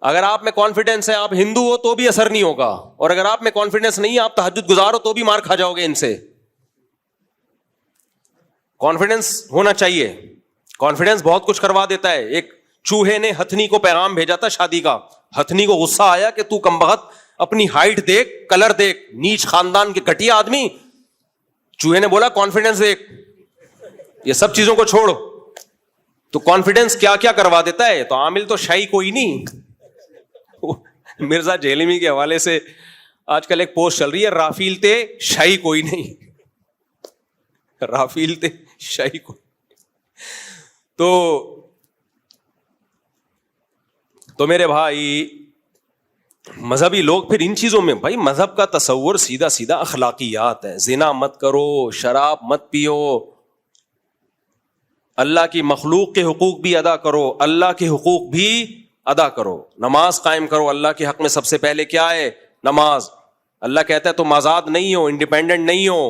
اگر آپ میں کانفیڈنس ہے, آپ ہندو ہو تو بھی اثر نہیں ہوگا, اور اگر آپ میں کانفیڈنس نہیں ہے, آپ تہجد گزار ہو تو بھی مار کھا جاؤ گے ان سے. کانفیڈنس ہونا چاہیے. کانفیڈنس بہت کچھ کروا دیتا ہے. ایک چوہے نے ہتھنی کو پیغام بھیجا تھا شادی کا. ہتھنی کو غصہ آیا کہ تو کمبخت اپنی ہائٹ دیکھ, کلر دیکھ, نیچ خاندان کے گھٹیا آدمی. چوہے نے بولا کانفیڈنس دیکھ, یہ سب چیزوں کو چھوڑ. تو کانفیڈنس کیا کیا کروا دیتا ہے. تو عامل تو شاہی کوئی نہیں. مرزا جہلمی کے حوالے سے آج کل ایک پوسٹ چل رہی ہے, رافیل تے شاہی کوئی نہیں, رافیل تے شاہی کوئی. تو میرے بھائی, مذہبی لوگ پھر ان چیزوں میں, بھائی مذہب کا تصور سیدھا سیدھا اخلاقیات ہے. زنا مت کرو, شراب مت پیو, اللہ کی مخلوق کے حقوق بھی ادا کرو, اللہ کے حقوق بھی ادا کرو, نماز قائم کرو. اللہ کے حق میں سب سے پہلے کیا ہے؟ نماز. اللہ کہتا ہے تم آزاد نہیں ہو, انڈیپینڈنٹ نہیں ہو,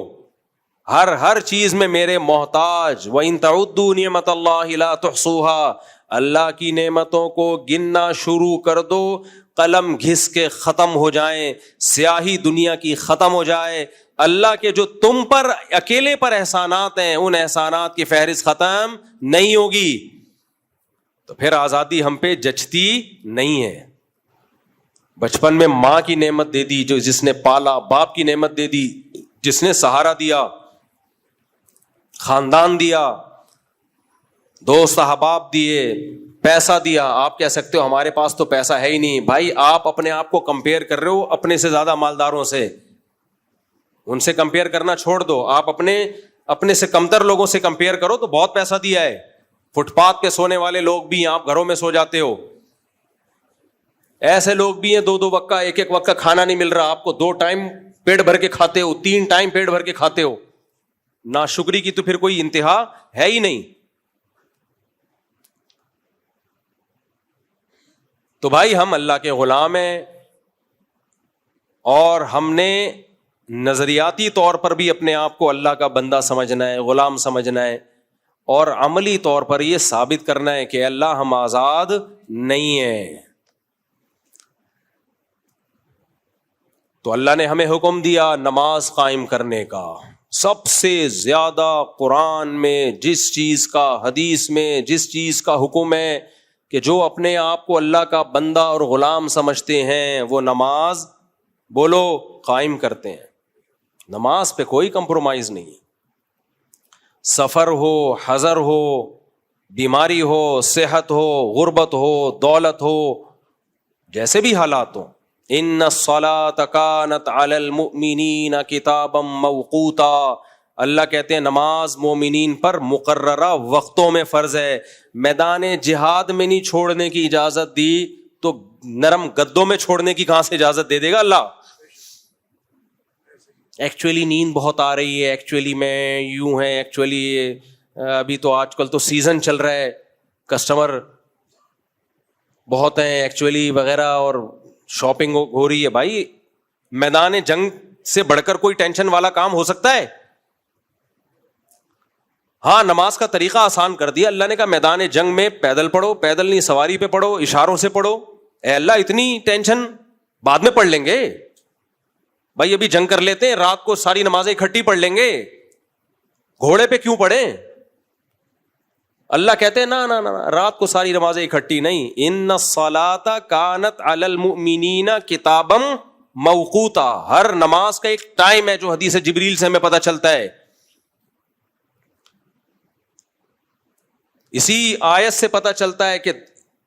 ہر چیز میں میرے محتاج. وَإِن تَعُدُّوا نِعْمَتَ اللَّهِ لَا تُحْصُوهَا, اللہ کی نعمتوں کو گننا شروع کر دو, قلم گھس کے ختم ہو جائیں, سیاہی دنیا کی ختم ہو جائے. اللہ کے جو تم پر اکیلے پر احسانات ہیں, ان احسانات کی فہرست ختم نہیں ہوگی. تو پھر آزادی ہم پہ جچتی نہیں ہے. بچپن میں ماں کی نعمت دے دی, جو جس نے پالا, باپ کی نعمت دے دی جس نے سہارا دیا, خاندان دیا, دوست احباب دیے, پیسہ دیا. آپ کہہ سکتے ہو ہمارے پاس تو پیسہ ہے ہی نہیں. بھائی آپ اپنے آپ کو کمپیئر کر رہے ہو اپنے سے زیادہ مالداروں سے, ان سے کمپیئر کرنا چھوڑ دو. آپ اپنے سے کمتر لوگوں سے کمپیئر کرو تو بہت پیسہ دیا ہے. فٹ پاتھ پہ سونے والے لوگ بھی ہیں, آپ گھروں میں سو جاتے ہو. ایسے لوگ بھی ہیں 2 وقت کا, 1 وقت کا کھانا نہیں مل رہا, آپ کو 2 ٹائم پیٹ بھر کے کھاتے ہو, 3 ٹائم پیٹ بھر کے کھاتے ہو. ناشکری کی تو پھر کوئی انتہا ہے ہی نہیں. تو بھائی ہم اللہ کے غلام ہیں, اور ہم نے نظریاتی طور پر بھی اپنے آپ کو اللہ کا بندہ سمجھنا ہے, غلام سمجھنا ہے, اور عملی طور پر یہ ثابت کرنا ہے کہ اللہ ہم آزاد نہیں ہیں. تو اللہ نے ہمیں حکم دیا نماز قائم کرنے کا. سب سے زیادہ قرآن میں جس چیز کا, حدیث میں جس چیز کا حکم ہے کہ جو اپنے آپ کو اللہ کا بندہ اور غلام سمجھتے ہیں وہ نماز بولو قائم کرتے ہیں. نماز پہ کوئی کمپرومائز نہیں. سفر ہو, حضر ہو, بیماری ہو, صحت ہو, غربت ہو, دولت ہو, جیسے بھی حالات ہوں. ان الصلاۃ کانت علی المؤمنین کتابا موقوتا. اللہ کہتے ہیں نماز مومنین پر مقررہ وقتوں میں فرض ہے. میدان جہاد میں نہیں چھوڑنے کی اجازت دی تو نرم گدوں میں چھوڑنے کی کہاں سے اجازت دے دے گا اللہ؟ ایکچولی نیند بہت آ رہی ہے, ایکچولی میں یوں ہے, ایکچولی ابھی تو آج کل تو سیزن چل رہا ہے, کسٹمر بہت ہیں ایکچولی وغیرہ, اور شاپنگ ہو رہی ہے. بھائی میدان جنگ سے بڑھ کر کوئی ٹینشن والا کام ہو سکتا ہے؟ ہاں نماز کا طریقہ آسان کر دیا اللہ نے. کہا میدان جنگ میں پیدل پڑھو, پیدل نہیں سواری پہ پڑھو, اشاروں سے پڑھو. اے اللہ اتنی ٹینشن بعد میں پڑھ لیں گے بھائی, ابھی جنگ کر لیتے ہیں, رات کو ساری نمازیں اکٹھی پڑھ لیں گے, گھوڑے پہ کیوں پڑھیں؟ اللہ کہتے ہیں نا نا نا, رات کو ساری نمازیں اکٹھی نہیں. ان الصلاۃ کانت علی المؤمنین کتابا موقوتا. ہر نماز کا ایک ٹائم ہے جو حدیث جبریل سے ہمیں پتہ چلتا ہے. اسی آیت سے پتہ چلتا ہے کہ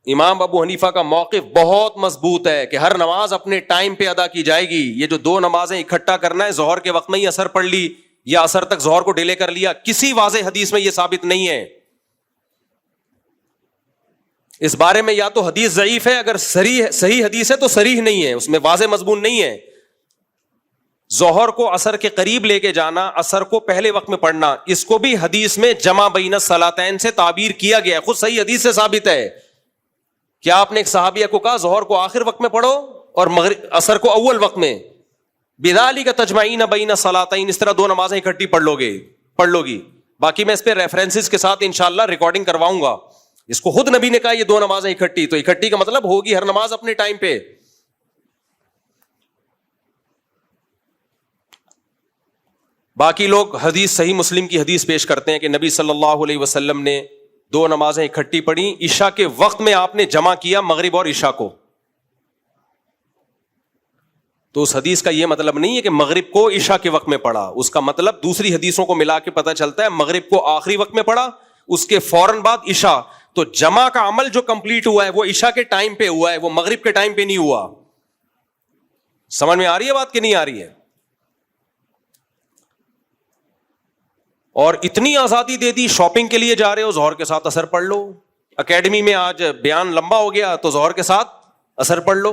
امام ابو حنیفہ کا موقف بہت مضبوط ہے کہ ہر نماز اپنے ٹائم پہ ادا کی جائے گی. یہ جو دو نمازیں اکٹھا کرنا ہے, ظہر کے وقت میں ہی عصر پڑھ لی یا عصر تک ظہر کو ڈیلے کر لیا, کسی واضح حدیث میں یہ ثابت نہیں ہے. اس بارے میں یا تو حدیث ضعیف ہے, اگر صحیح حدیث ہے تو صریح نہیں ہے, اس میں واضح مضمون نہیں ہے. ظہر کو عصر کے قریب لے کے جانا, عصر کو پہلے وقت میں پڑھنا, اس کو بھی حدیث میں جمع بین الصلاتین سے تعبیر کیا گیا ہے, خود صحیح حدیث سے ثابت ہے. کیا آپ نے ایک صحابیہ کو کہا ظہر کو آخر وقت میں پڑھو اور عصر کو اول وقت میں؟ بذالک تجمعین بین الصلاتین, اس طرح دو نمازیں اکٹھی پڑھ لو گی. باقی میں اس پہ ریفرنسز کے ساتھ انشاءاللہ ریکارڈنگ کرواؤں گا. اس کو خود نبی نے کہا یہ دو نمازیں اکٹھی, تو اکٹھی کا مطلب ہوگی ہر نماز اپنے ٹائم پہ. باقی لوگ حدیث صحیح مسلم کی حدیث پیش کرتے ہیں کہ نبی صلی اللہ علیہ وسلم نے دو نمازیں اکٹھی پڑھی, عشاء کے وقت میں آپ نے جمع کیا مغرب اور عشاء کو. تو اس حدیث کا یہ مطلب نہیں ہے کہ مغرب کو عشاء کے وقت میں پڑھا, اس کا مطلب دوسری حدیثوں کو ملا کے پتہ چلتا ہے مغرب کو آخری وقت میں پڑھا, اس کے فوراً بعد عشاء. تو جمع کا عمل جو کمپلیٹ ہوا ہے وہ عشاء کے ٹائم پہ ہوا ہے, وہ مغرب کے ٹائم پہ نہیں ہوا. سمجھ میں آ رہی ہے بات کہ نہیں آ رہی ہے؟ اور اتنی آزادی دے دی, شاپنگ کے لیے جا رہے ہو ظہر کے ساتھ عصر پڑھ لو, اکیڈمی میں آج بیان لمبا ہو گیا تو ظہر کے ساتھ عصر پڑھ لو.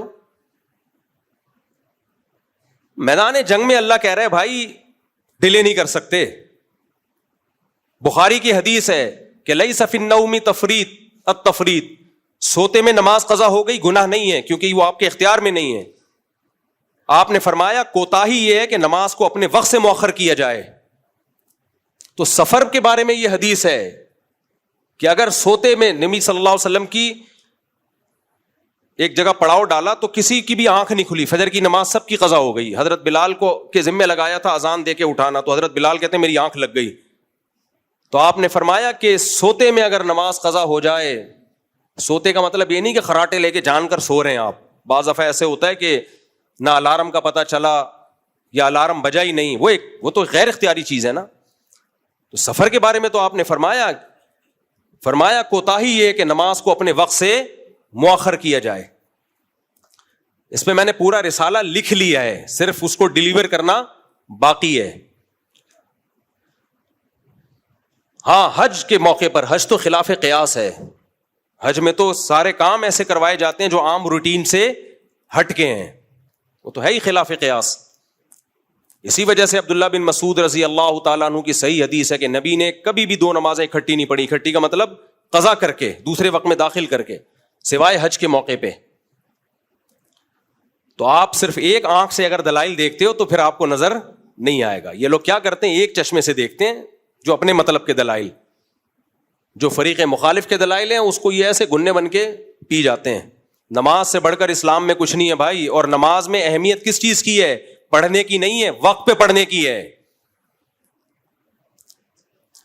میدان جنگ میں اللہ کہہ رہے ہیں بھائی ڈیلے نہیں کر سکتے. بخاری کی حدیث ہے کہ لیس فی النوم التفریط, سوتے میں نماز قضا ہو گئی گناہ نہیں ہے, کیونکہ وہ آپ کے اختیار میں نہیں ہے. آپ نے فرمایا کوتاہی یہ ہے کہ نماز کو اپنے وقت سے مؤخر کیا جائے. تو سفر کے بارے میں یہ حدیث ہے کہ اگر سوتے میں نبی صلی اللہ علیہ وسلم کی ایک جگہ پڑاؤ ڈالا تو کسی کی بھی آنکھ نہیں کھلی, فجر کی نماز سب کی قضا ہو گئی. حضرت بلال کو کے ذمہ لگایا تھا اذان دے کے اٹھانا, تو حضرت بلال کہتے ہیں میری آنکھ لگ گئی. تو آپ نے فرمایا کہ سوتے میں اگر نماز قضا ہو جائے, سوتے کا مطلب یہ نہیں کہ خراٹے لے کے جان کر سو رہے ہیں آپ. بعض دفعہ ایسے ہوتا ہے کہ نہ الارم کا پتہ چلا یا الارم بجا ہی نہیں, وہ تو غیر اختیاری چیز ہے نا. تو سفر کے بارے میں تو آپ نے فرمایا کوتاہی یہ کہ نماز کو اپنے وقت سے مؤخر کیا جائے. اس پہ میں نے پورا رسالہ لکھ لیا ہے, صرف اس کو ڈیلیور کرنا باقی ہے. ہاں حج کے موقع پر, حج تو خلاف قیاس ہے, حج میں تو سارے کام ایسے کروائے جاتے ہیں جو عام روٹین سے ہٹ کے ہیں, وہ تو ہے ہی خلاف قیاس. اسی وجہ سے عبداللہ بن مسعود رضی اللہ تعالیٰ عنہ کی صحیح حدیث ہے کہ نبی نے کبھی بھی دو نمازیں اکٹھی نہیں پڑھی. اکٹھی کا مطلب قضا کر کے دوسرے وقت میں داخل کر کے, سوائے حج کے موقع پہ. تو آپ صرف ایک آنکھ سے اگر دلائل دیکھتے ہو تو پھر آپ کو نظر نہیں آئے گا. یہ لوگ کیا کرتے ہیں, ایک چشمے سے دیکھتے ہیں جو اپنے مطلب کے دلائل, جو فریق مخالف کے دلائل ہیں اس کو یہ ایسے گنے بن کے پی جاتے ہیں. نماز سے بڑھ کر اسلام میں کچھ نہیں ہے بھائی. اور نماز میں اہمیت کس چیز کی ہے؟ پڑھنے کی نہیں ہے, وقت پہ پڑھنے کی ہے.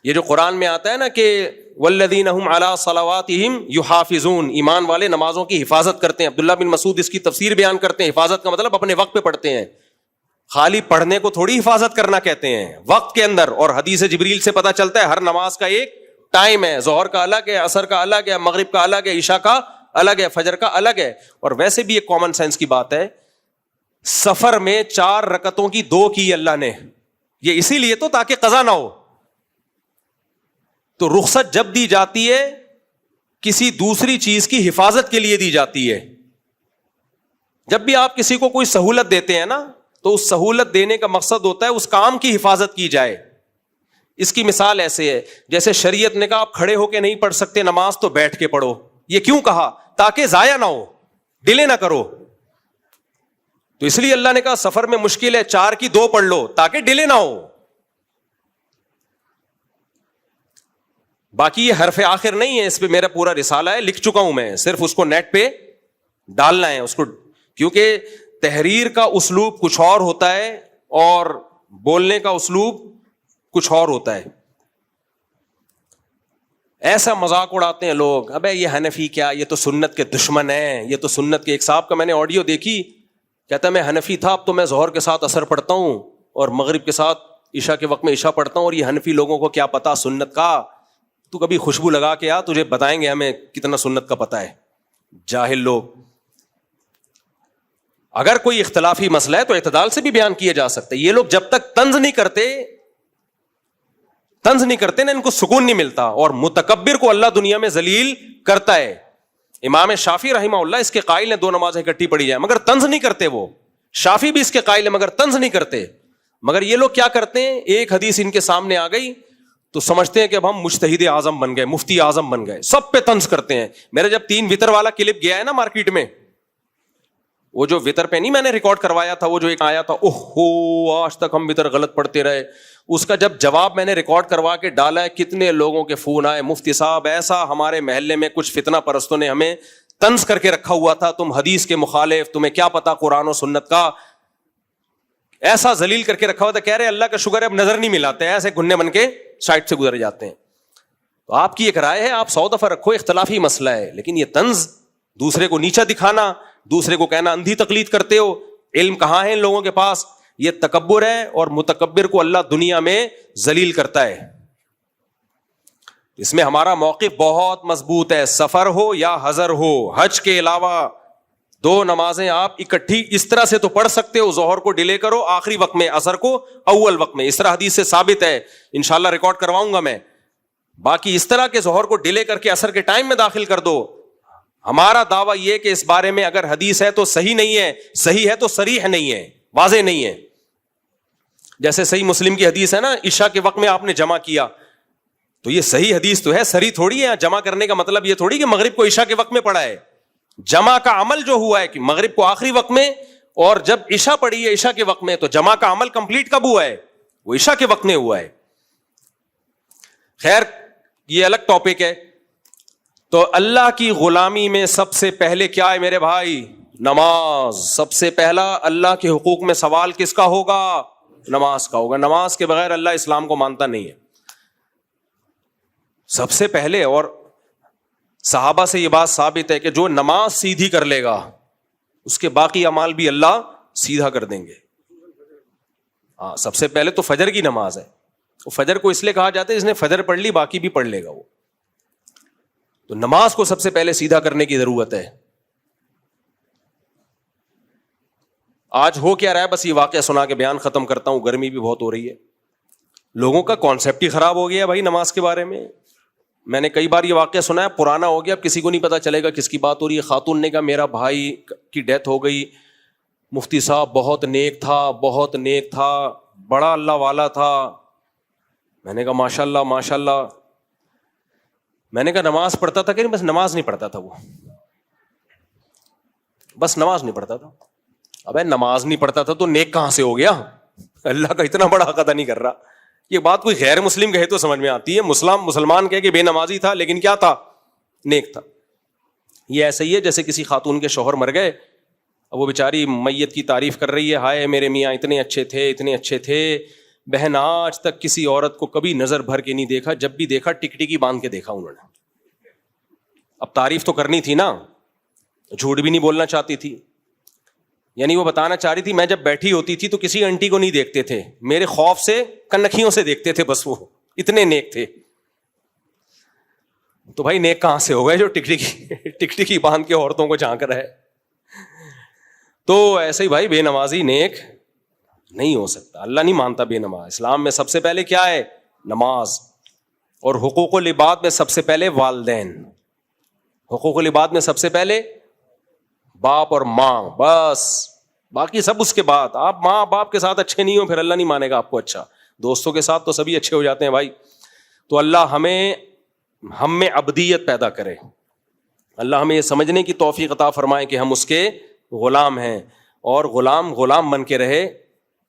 یہ جو قرآن میں آتا ہے نا کہ والذین هم علی صلواتہم یحافظون, ایمان والے نمازوں کی حفاظت کرتے ہیں. عبداللہ بن مسعود اس کی تفسیر بیان کرتے ہیں, حفاظت کا مطلب اپنے وقت پہ پڑھتے ہیں. خالی پڑھنے کو تھوڑی حفاظت کرنا کہتے ہیں, وقت کے اندر. اور حدیث جبریل سے پتہ چلتا ہے ہر نماز کا ایک ٹائم ہے, ظہر کا الگ ہے, عصر کا الگ ہے, مغرب کا الگ ہے, عشاء کا الگ ہے, فجر کا الگ ہے. اور ویسے بھی ایک کامن سینس کی بات ہے, سفر میں 4 رکعتوں کی 2 کی اللہ نے, یہ اسی لیے تو تاکہ قضا نہ ہو. تو رخصت جب دی جاتی ہے کسی دوسری چیز کی حفاظت کے لیے دی جاتی ہے. جب بھی آپ کسی کو کوئی سہولت دیتے ہیں نا, تو اس سہولت دینے کا مقصد ہوتا ہے اس کام کی حفاظت کی جائے. اس کی مثال ایسے ہے جیسے شریعت نے کہا آپ کھڑے ہو کے نہیں پڑھ سکتے نماز تو بیٹھ کے پڑھو. یہ کیوں کہا؟ تاکہ ضائع نہ ہو, ڈیلے نہ کرو. تو اس لیے اللہ نے کہا سفر میں مشکل ہے 4 کی 2 پڑھ لو تاکہ ڈیلے نہ ہو. باقی یہ حرف آخر نہیں ہے, اس پہ میرا پورا رسالہ ہے, لکھ چکا ہوں میں, صرف اس کو نیٹ پہ ڈالنا ہے اس کو, کیونکہ تحریر کا اسلوب کچھ اور ہوتا ہے اور بولنے کا اسلوب کچھ اور ہوتا ہے. ایسا مذاق اڑاتے ہیں لوگ, ابے یہ حنفی کیا, یہ تو سنت کے دشمن ہیں, یہ تو سنت کے. ایک صاحب کا میں نے آڈیو دیکھی, کہتا ہے میں حنفی تھا, اب تو میں ظہر کے ساتھ عصر پڑھتا ہوں اور مغرب کے ساتھ عشاء کے وقت میں عشاء پڑھتا ہوں, اور یہ حنفی لوگوں کو کیا پتا سنت کا. تو کبھی خوشبو لگا کے آ, تجھے بتائیں گے ہمیں کتنا سنت کا پتہ ہے. جاہل لوگ. اگر کوئی اختلافی مسئلہ ہے تو اعتدال سے بھی بیان کیا جا سکتا ہے. یہ لوگ جب تک طنز نہیں کرتے نا, ان کو سکون نہیں ملتا. اور متکبر کو اللہ دنیا میں ذلیل کرتا ہے. امام شافعی رحمہ اللہ اس کے قائل ہیں 2 نمازیں اکٹھی پڑھی جائیں, مگر طنز نہیں کرتے. وہ شافعی بھی اس کے قائل ہیں مگر طنز نہیں کرتے. مگر یہ لوگ کیا کرتے ہیں, ایک حدیث ان کے سامنے آ گئی تو سمجھتے ہیں کہ اب ہم مجتہد اعظم بن گئے, مفتی اعظم بن گئے, سب پہ طنز کرتے ہیں. میرا جب 3 وطر والا کلپ گیا ہے نا مارکیٹ میں, وہ جو وطر پہ نہیں میں نے ریکارڈ کروایا تھا, وہ جو ایک آیا تھا اوہو آج تک ہم وطر غلط پڑھتے رہے, اس کا جب جواب میں نے ریکارڈ کروا کے ڈالا ہے, کتنے لوگوں کے فون آئے, مفتی صاحب ایسا ہمارے محلے میں کچھ فتنہ پرستوں نے ہمیں طنز کر کے رکھا ہوا تھا, تم حدیث کے مخالف, تمہیں کیا پتا قرآن و سنت کا, ایسا ذلیل کر کے رکھا ہوا تھا. کہہ رہے اللہ کا شکر ہے اب نظر نہیں ملاتے, ایسے گھننے بن کے سائڈ سے گزر جاتے ہیں. تو آپ کی ایک رائے ہے, آپ 100 دفعہ رکھو, اختلافی مسئلہ ہے, لیکن یہ طنز, دوسرے کو نیچا دکھانا, دوسرے کو کہنا اندھی تقلید کرتے ہو, علم کہاں ہے ان لوگوں کے پاس, یہ تکبر ہے. اور متکبر کو اللہ دنیا میں ذلیل کرتا ہے. اس میں ہمارا موقف بہت مضبوط ہے, سفر ہو یا حضر ہو. حج کے علاوہ 2 نمازیں آپ اکٹھی اس طرح سے تو پڑھ سکتے ہو, ظہر کو ڈیلے کرو آخری وقت میں, عصر کو اول وقت میں, اس طرح حدیث سے ثابت ہے, انشاءاللہ ریکارڈ کرواؤں گا میں. باقی اس طرح کے ظہر کو ڈیلے کر کے عصر کے ٹائم میں داخل کر دو, ہمارا دعویٰ یہ کہ اس بارے میں اگر حدیث ہے تو صحیح نہیں ہے, صحیح ہے تو صریح نہیں ہے, واضح نہیں ہے. جیسے صحیح مسلم کی حدیث ہے نا, عشاء کے وقت میں آپ نے جمع کیا, تو یہ صحیح حدیث تو ہے, صریح تھوڑی ہے. جمع کرنے کا مطلب یہ تھوڑی کہ مغرب کو عشاء کے وقت میں پڑھا ہے. جمع کا عمل جو ہوا ہے کہ مغرب کو آخری وقت میں, اور جب عشاء پڑھی ہے عشاء کے وقت میں, تو جمع کا عمل کمپلیٹ کب ہوا ہے؟ وہ عشاء کے وقت میں ہوا ہے. خیر یہ الگ ٹاپک ہے. تو اللہ کی غلامی میں سب سے پہلے کیا ہے میرے بھائی؟ نماز. سب سے پہلا اللہ کے حقوق میں سوال کس کا ہوگا؟ نماز کا ہوگا. نماز کے بغیر اللہ اسلام کو مانتا نہیں ہے سب سے پہلے. اور صحابہ سے یہ بات ثابت ہے کہ جو نماز سیدھی کر لے گا اس کے باقی اعمال بھی اللہ سیدھا کر دیں گے. ہاں سب سے پہلے تو فجر کی نماز ہے. فجر کو اس لیے کہا جاتا ہے جس نے فجر پڑھ لی باقی بھی پڑھ لے گا وہ. تو نماز کو سب سے پہلے سیدھا کرنے کی ضرورت ہے. آج ہو کیا رہا ہے, بس یہ واقعہ سنا کے بیان ختم کرتا ہوں. گرمی بھی بہت ہو رہی ہے, لوگوں کا کانسیپٹ ہی خراب ہو گیا بھائی نماز کے بارے میں. میں نے کئی بار یہ واقعہ سنا ہے, پرانا ہو گیا, اب کسی کو نہیں پتا چلے گا کس کی بات ہو رہی ہے. خاتون نے کہا میرا بھائی کی ڈیتھ ہو گئی, مفتی صاحب بہت نیک تھا, بہت نیک تھا, بڑا اللہ والا تھا. میں نے کہا ماشاء اللہ ماشاء اللہ. میں نے کہا نماز پڑھتا تھا کہ نہیں؟ بس نماز نہیں پڑھتا تھا وہ, بس نماز نہیں پڑھتا تھا. ابے نماز نہیں پڑھتا تھا تو نیک کہاں سے ہو گیا؟ اللہ کا اتنا بڑا حق ادا نہیں کر رہا. یہ بات کوئی غیر مسلم کہے تو سمجھ میں آتی ہے, مسلمان کہے کہ بے نمازی تھا لیکن کیا تھا؟ نیک تھا. یہ ایسا ہی ہے جیسے کسی خاتون کے شوہر مر گئے, اب وہ بیچاری میت کی تعریف کر رہی ہے, ہائے میرے میاں اتنے اچھے تھے, اتنے اچھے تھے. بہن آج تک کسی عورت کو کبھی نظر بھر کے نہیں دیکھا, جب بھی دیکھا ٹکٹکی باندھ کے دیکھا انہوں نے. اب تعریف تو کرنی تھی نا, جھوٹ بھی نہیں بولنا چاہتی تھی. یعنی وہ بتانا چاہ رہی تھی میں جب بیٹھی ہوتی تھی تو کسی آنٹی کو نہیں دیکھتے تھے, میرے خوف سے کنکھیوں سے دیکھتے تھے, بس وہ اتنے نیک تھے. تو بھائی نیک کہاں سے ہو گئے جو ٹکٹکی باندھ کے عورتوں کو جھانک رہا ہے؟ تو ایسے ہی بھائی بے نمازی نیک نہیں ہو سکتا. اللہ نہیں مانتا بے نماز. اسلام میں سب سے پہلے کیا ہے؟ نماز. اور حقوق العباد میں سب سے پہلے والدین. حقوق العباد میں سب سے پہلے باپ اور ماں، بس باقی سب اس کے بعد. آپ ماں باپ کے ساتھ اچھے نہیں ہو پھر اللہ نہیں مانے گا آپ کو اچھا. دوستوں کے ساتھ تو سبھی اچھے ہو جاتے ہیں بھائی. تو اللہ ہم میں عبدیت پیدا کرے. اللہ ہمیں یہ سمجھنے کی توفیق عطا فرمائے کہ ہم اس کے غلام ہیں، اور غلام بن کے رہے،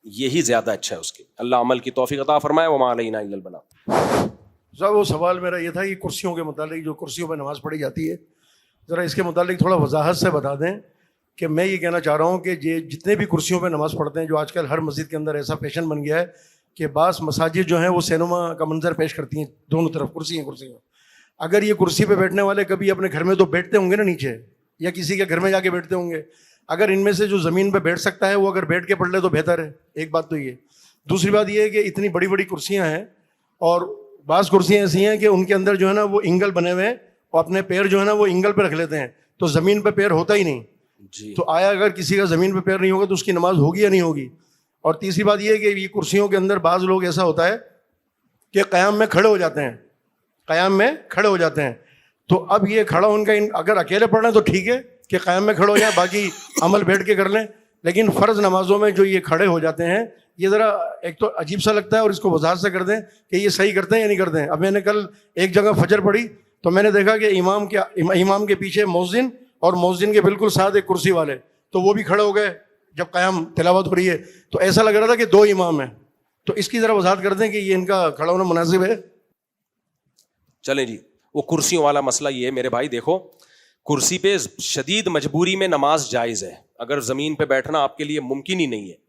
یہی زیادہ اچھا ہے اس کے. اللہ عمل کی توفیق عطا فرمائے. وما علینا الا البلاغ. صاحب وہ سوال میرا یہ تھا کہ کرسیوں کے متعلق، جو کرسیوں پہ نماز پڑھی جاتی ہے، ذرا اس کے متعلق تھوڑا وضاحت سے بتا دیں کہ میں یہ کہنا چاہ رہا ہوں کہ جتنے بھی کرسیوں پہ نماز پڑھتے ہیں، جو آج کل ہر مسجد کے اندر ایسا فیشن بن گیا ہے کہ بعض مساجد جو ہیں وہ سینما کا منظر پیش کرتی ہیں، دونوں طرف کرسی ہیں. اگر یہ کرسی پہ بیٹھنے والے کبھی اپنے گھر میں تو بیٹھتے ہوں گے نا نیچے، یا کسی کے گھر میں جا کے بیٹھتے ہوں گے، اگر ان میں سے جو زمین پہ بیٹھ سکتا ہے وہ اگر بیٹھ کے پڑھ لے تو بہتر ہے. ایک بات تو یہ. دوسری بات یہ ہے کہ اتنی بڑی بڑی کرسیاں ہیں، اور بعض کرسیاں ایسی ہیں کہ ان کے اندر جو ہے نا وہ انگل بنے ہوئے ہیں، اور اپنے پیر جو ہے نا وہ انگل پہ رکھ لیتے ہیں، تو زمین پہ پیر ہوتا ہی نہیں جی. تو آیا اگر کسی کا زمین پہ پیر نہیں ہوگا تو اس کی نماز ہوگی یا نہیں ہوگی؟ اور تیسری بات یہ ہے کہ یہ کرسیوں کے اندر بعض لوگ ایسا ہوتا ہے کہ قیام میں کھڑے ہو جاتے ہیں. تو اب یہ کھڑا ان کا اگر اکیلے پڑھنا تو ٹھیک ہے کہ قیام میں کھڑے ہو جائیں، باقی عمل بیٹھ کے کر لیں. لیکن فرض نمازوں میں جو یہ کھڑے ہو جاتے ہیں، یہ ذرا ایک تو عجیب سا لگتا ہے، اور اس کو وضاحت سے کر دیں کہ یہ صحیح کرتے ہیں یا نہیں کرتے ہیں. اب میں نے کل ایک جگہ فجر پڑھی تو میں نے دیکھا کہ امام کے پیچھے مؤذن، اور مؤذن کے بالکل ساتھ ایک کرسی والے، تو وہ بھی کھڑے ہو گئے جب قیام تلاوت ہو رہی ہے. تو ایسا لگ رہا تھا کہ دو امام ہیں. تو اس کی ذرا وضاحت کر دیں کہ یہ ان کا کھڑا ہونا مناسب ہے؟ چلیں جی. وہ کرسیوں والا مسئلہ یہ ہے میرے بھائی، دیکھو کرسی پہ شدید مجبوری میں نماز جائز ہے. اگر زمین پہ بیٹھنا آپ کے لیے ممکن ہی نہیں ہے،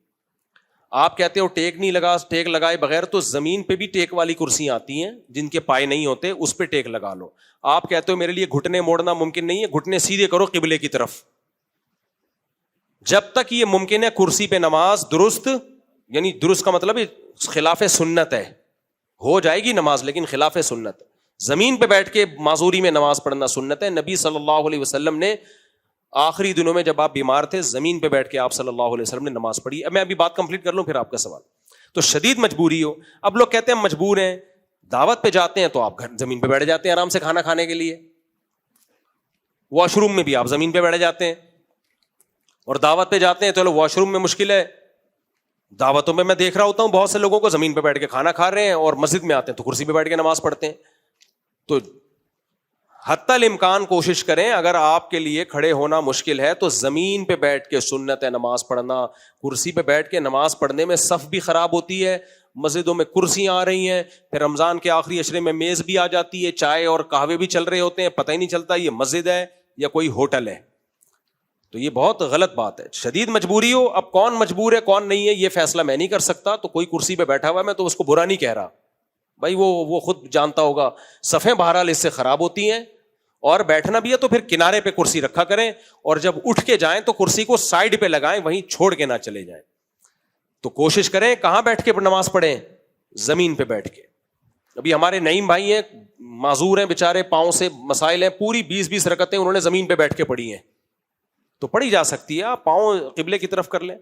آپ کہتے ہو ٹیک لگائے بغیر، تو زمین پہ بھی ٹیک والی کرسیاں آتی ہیں جن کے پائے نہیں ہوتے، اس پہ ٹیک لگا لو. آپ کہتے ہو میرے لیے گھٹنے موڑنا ممکن نہیں ہے، گھٹنے سیدھے کرو قبلے کی طرف. جب تک یہ ممکن ہے کرسی پہ نماز درست، یعنی درست کا مطلب خلاف سنت ہے، ہو جائے گی نماز لیکن خلاف سنت. زمین پہ بیٹھ کے معذوری میں نماز پڑھنا سنت ہے. نبی صلی اللہ علیہ وسلم نے آخری دنوں میں جب آپ بیمار تھے، زمین پہ بیٹھ کے آپ صلی اللہ علیہ وسلم نے نماز پڑھی. اب میں ابھی بات کمپلیٹ کر لوں پھر آپ کا سوال. تو شدید مجبوری ہو، اب لوگ کہتے ہیں مجبور ہیں، دعوت پہ جاتے ہیں تو آپ گھر زمین پہ بیٹھ جاتے ہیں آرام سے کھانا کھانے کے لیے، واش روم میں بھی آپ زمین پہ بیٹھ جاتے ہیں، اور دعوت پہ جاتے ہیں تو واش روم میں مشکل ہے. دعوتوں میں دیکھ رہا ہوتا ہوں بہت سے لوگوں کو زمین پہ بیٹھ کے کھانا کھا رہے ہیں، اور مسجد میں آتے ہیں تو کرسی پہ بیٹھ کے نماز پڑھتے ہیں. تو حتی الامکان کوشش کریں، اگر آپ کے لیے کھڑے ہونا مشکل ہے تو زمین پہ بیٹھ کے سنت ہے نماز پڑھنا. کرسی پہ بیٹھ کے نماز پڑھنے میں صف بھی خراب ہوتی ہے، مسجدوں میں کرسیاں آ رہی ہیں، پھر رمضان کے آخری عشرے میں میز بھی آ جاتی ہے، چائے اور قہوے بھی چل رہے ہوتے ہیں، پتہ ہی نہیں چلتا یہ مسجد ہے یا کوئی ہوٹل ہے. تو یہ بہت غلط بات ہے. شدید مجبوری ہو، اب کون مجبور ہے کون نہیں ہے یہ فیصلہ میں نہیں کر سکتا. تو کوئی کرسی پہ بیٹھا ہوا ہے میں تو اس کو برا نہیں کہہ رہا بھائی، وہ خود جانتا ہوگا. صفیں بہرحال اس سے خراب ہوتی ہیں، اور بیٹھنا بھی ہے تو پھر کنارے پہ کرسی رکھا کریں، اور جب اٹھ کے جائیں تو کرسی کو سائڈ پہ لگائیں، وہیں چھوڑ کے نہ چلے جائیں. تو کوشش کریں کہاں بیٹھ کے نماز پڑھیں؟ زمین پہ بیٹھ کے. ابھی ہمارے نعیم بھائی ہیں، معذور ہیں بےچارے، پاؤں سے مسائل ہیں، پوری 20 رکعتیں انہوں نے زمین پہ بیٹھ کے پڑھی ہیں. تو پڑھی جا سکتی ہے، آپ پاؤں قبلے کی طرف کر لیں.